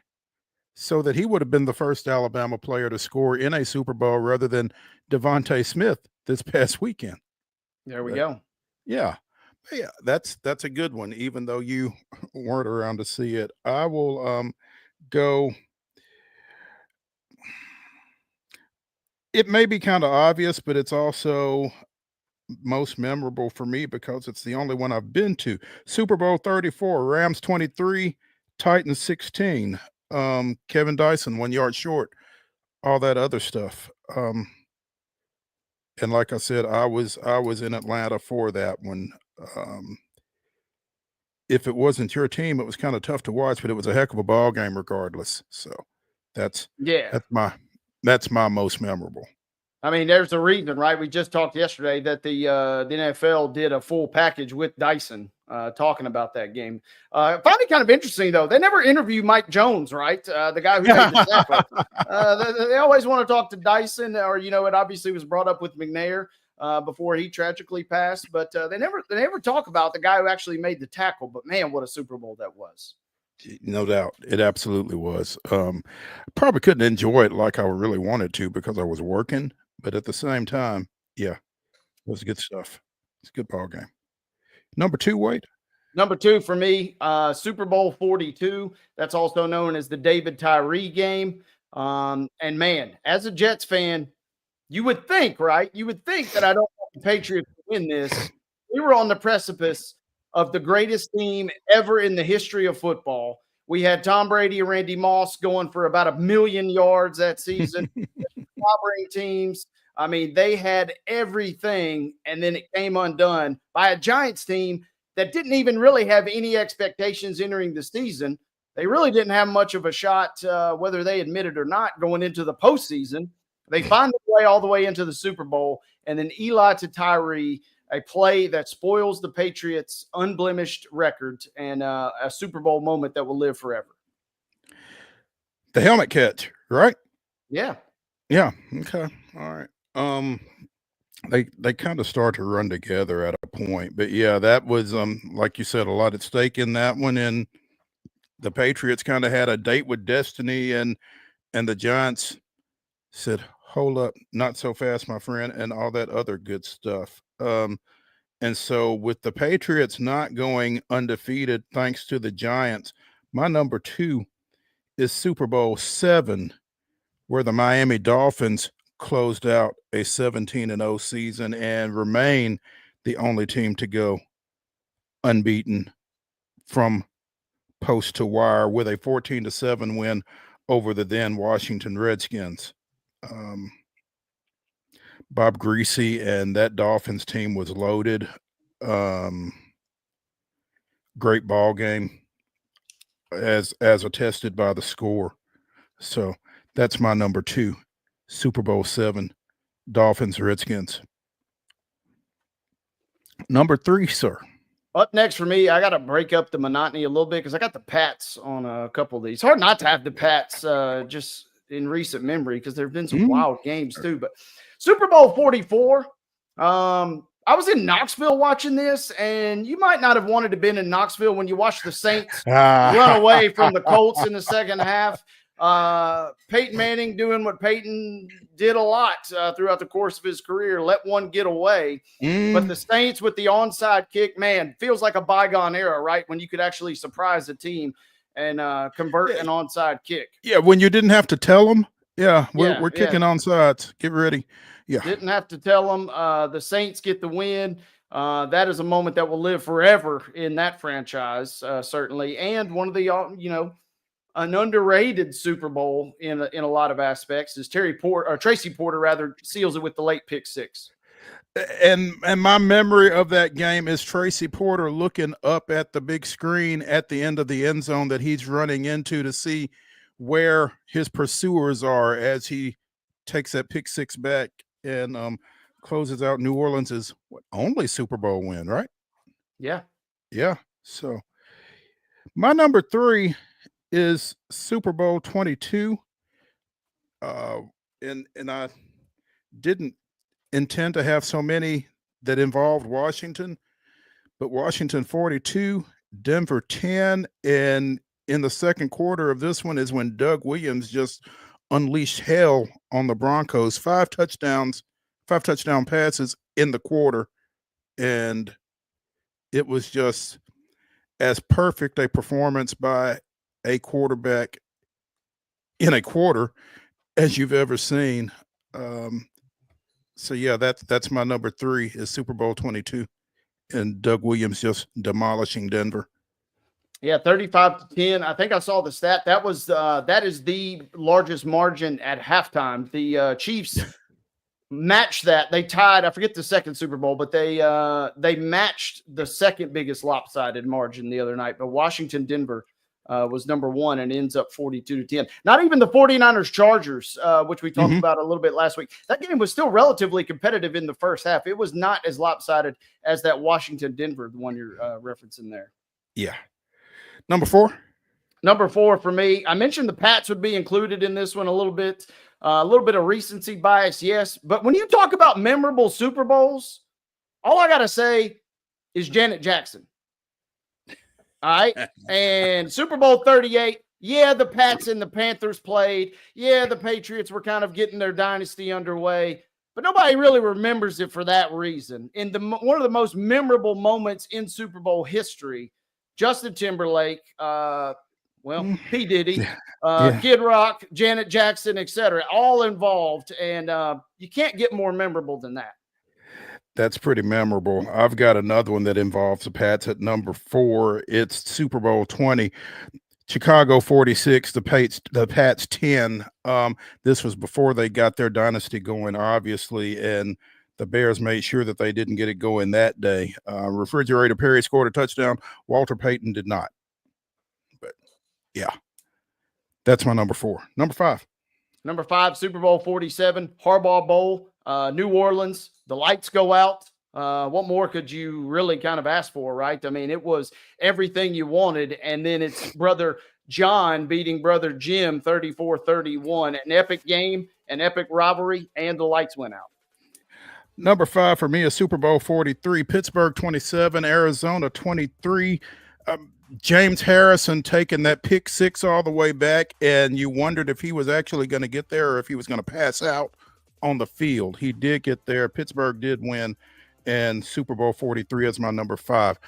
so that he would have been the first Alabama player to score in a Super Bowl rather than Devontae Smith this past weekend. There we go. Yeah. Yeah, that's a good one, even though you weren't around to see it. I will go. It may be kind of obvious, but it's also most memorable for me because it's the only one I've been to. Super Bowl 34, Rams 23, Titans 16. Kevin Dyson 1 yard short, all that other stuff. And like I said, I was in Atlanta for that one. If it wasn't your team, it was kind of tough to watch, but it was a heck of a ball game regardless. So that's my most memorable. I mean, there's a reason, right? We just talked yesterday that the NFL did a full package with Dyson talking about that game. I find it kind of interesting, though. They never interview Mike Jones, right? The guy who made the tackle. They always want to talk to Dyson, or, you know, it obviously was brought up with McNair before he tragically passed. But they never talk about the guy who actually made the tackle. But, man, what a Super Bowl that was. No doubt. It absolutely was. Probably couldn't enjoy it like I really wanted to because I was working. But at the same time, yeah, it was good stuff. It's a good ball game. Number 2, Wade? Number 2 for me, Super Bowl 42. That's also known as the David Tyree game. And, man, as a Jets fan, you would think, right? You would think that I don't want the Patriots to win this. We were on the precipice of the greatest team ever in the history of football. We had Tom Brady and Randy Moss going for about 1 million yards that season. Clobbering teams. I mean, they had everything, and then it came undone by a Giants team that didn't even really have any expectations entering the season. They really didn't have much of a shot, whether they admit it or not, going into the postseason. They find their way all the way into the Super Bowl, and then Eli to Tyree, a play that spoils the Patriots' unblemished record, and a Super Bowl moment that will live forever. The helmet catch, right? Yeah. Yeah. Okay. All right. They kind of start to run together at a point, but yeah, that was like you said, a lot at stake in that one, and the Patriots kind of had a date with destiny, and the Giants said, "Hold up, not so fast, my friend," and all that other good stuff. And so with the Patriots not going undefeated thanks to the Giants, my number 2 is Super Bowl 7. Where the Miami Dolphins closed out a 17-0 season and remain the only team to go unbeaten from post to wire with a 14-7 win over the then Washington Redskins. Bob Greasy, and that Dolphins team was loaded. Great ball game, as attested by the score. So that's my number 2, Super Bowl 7, Dolphins Redskins. Number 3, sir. Up next for me, I got to break up the monotony a little bit because I got the Pats on a couple of these. It's hard not to have the Pats just in recent memory because there have been some wild games too. But Super Bowl 44, I was in Knoxville watching this, and you might not have wanted to been in Knoxville when you watched the Saints run away from the Colts in the second half. Peyton Manning doing what Peyton did a lot throughout the course of his career, let one get away. But the Saints with the onside kick, man, feels like a bygone era, right? When you could actually surprise a team and convert an onside kick. Yeah, when you didn't have to tell them. Yeah, we're kicking onsides. Get ready. Yeah. Didn't have to tell them. The Saints get the win. That is a moment that will live forever in that franchise, certainly. And one of the, an underrated Super Bowl in a lot of aspects is Tracy Porter seals it with the late pick 6. And my memory of that game is Tracy Porter looking up at the big screen at the end of the end zone that he's running into to see where his pursuers are as he takes that pick 6 back and closes out New Orleans' only Super Bowl win, right? Yeah. Yeah. So my number 3 is Super Bowl 22. And I didn't intend to have so many that involved Washington, but Washington 42, Denver 10, and in the second quarter of this one is when Doug Williams just unleashed hell on the Broncos. 5 touchdown passes in the quarter, and it was just as perfect a performance by a quarterback in a quarter as you've ever seen. So yeah, that's my number 3 is Super Bowl 22, and Doug Williams just demolishing Denver. Yeah, 35-10. I think I saw the stat. That is the largest margin at halftime. The Chiefs matched that. They tied, I forget the second Super Bowl, but they matched the second biggest lopsided margin the other night. But Washington, Denver was number 1 and ends up 42-10. Not even the 49ers Chargers, which we talked about a little bit last week. That game was still relatively competitive in the first half. It was not as lopsided as that Washington Denver, the one you're referencing there. Yeah. Number 4. Number 4 for me. I mentioned the Pats would be included in this one a little bit of recency bias. Yes. But when you talk about memorable Super Bowls, all I got to say is Janet Jackson. All right. And Super Bowl 38. Yeah, the Pats and the Panthers played. Yeah, the Patriots were kind of getting their dynasty underway, but nobody really remembers it for that reason. In one of the most memorable moments in Super Bowl history, Justin Timberlake, P. Diddy, Kid Rock, Janet Jackson, etc., all involved. And you can't get more memorable than that. That's pretty memorable. I've got another one that involves the Pats at number 4. It's Super Bowl 20. Chicago 46, the Pats 10. This was before they got their dynasty going, obviously, and the Bears made sure that they didn't get it going that day. Refrigerator Perry scored a touchdown. Walter Payton did not. But, yeah, that's my number 4. Number 5. Number 5, Super Bowl 47, Harbaugh Bowl, New Orleans. The lights go out. What more could you really kind of ask for, right? I mean, it was everything you wanted, and then it's brother John beating brother Jim 34-31. An epic game, an epic rivalry, and the lights went out. Number 5 for me is Super Bowl 43, Pittsburgh 27, Arizona 23. James Harrison taking that pick 6 all the way back, and you wondered if he was actually going to get there or if he was going to pass out on the field. He did get there. Pittsburgh did win, and Super Bowl 43 is my number 5.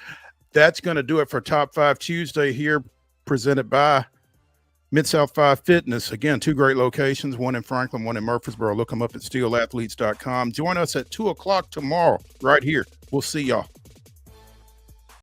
That's going to do it for Top 5 Tuesday here, presented by MidSouth 5 Fitness. Again, 2 great locations, one in Franklin, one in Murfreesboro. Look them up at steelathletes.com. Join us at 2 o'clock tomorrow right here. We'll see y'all.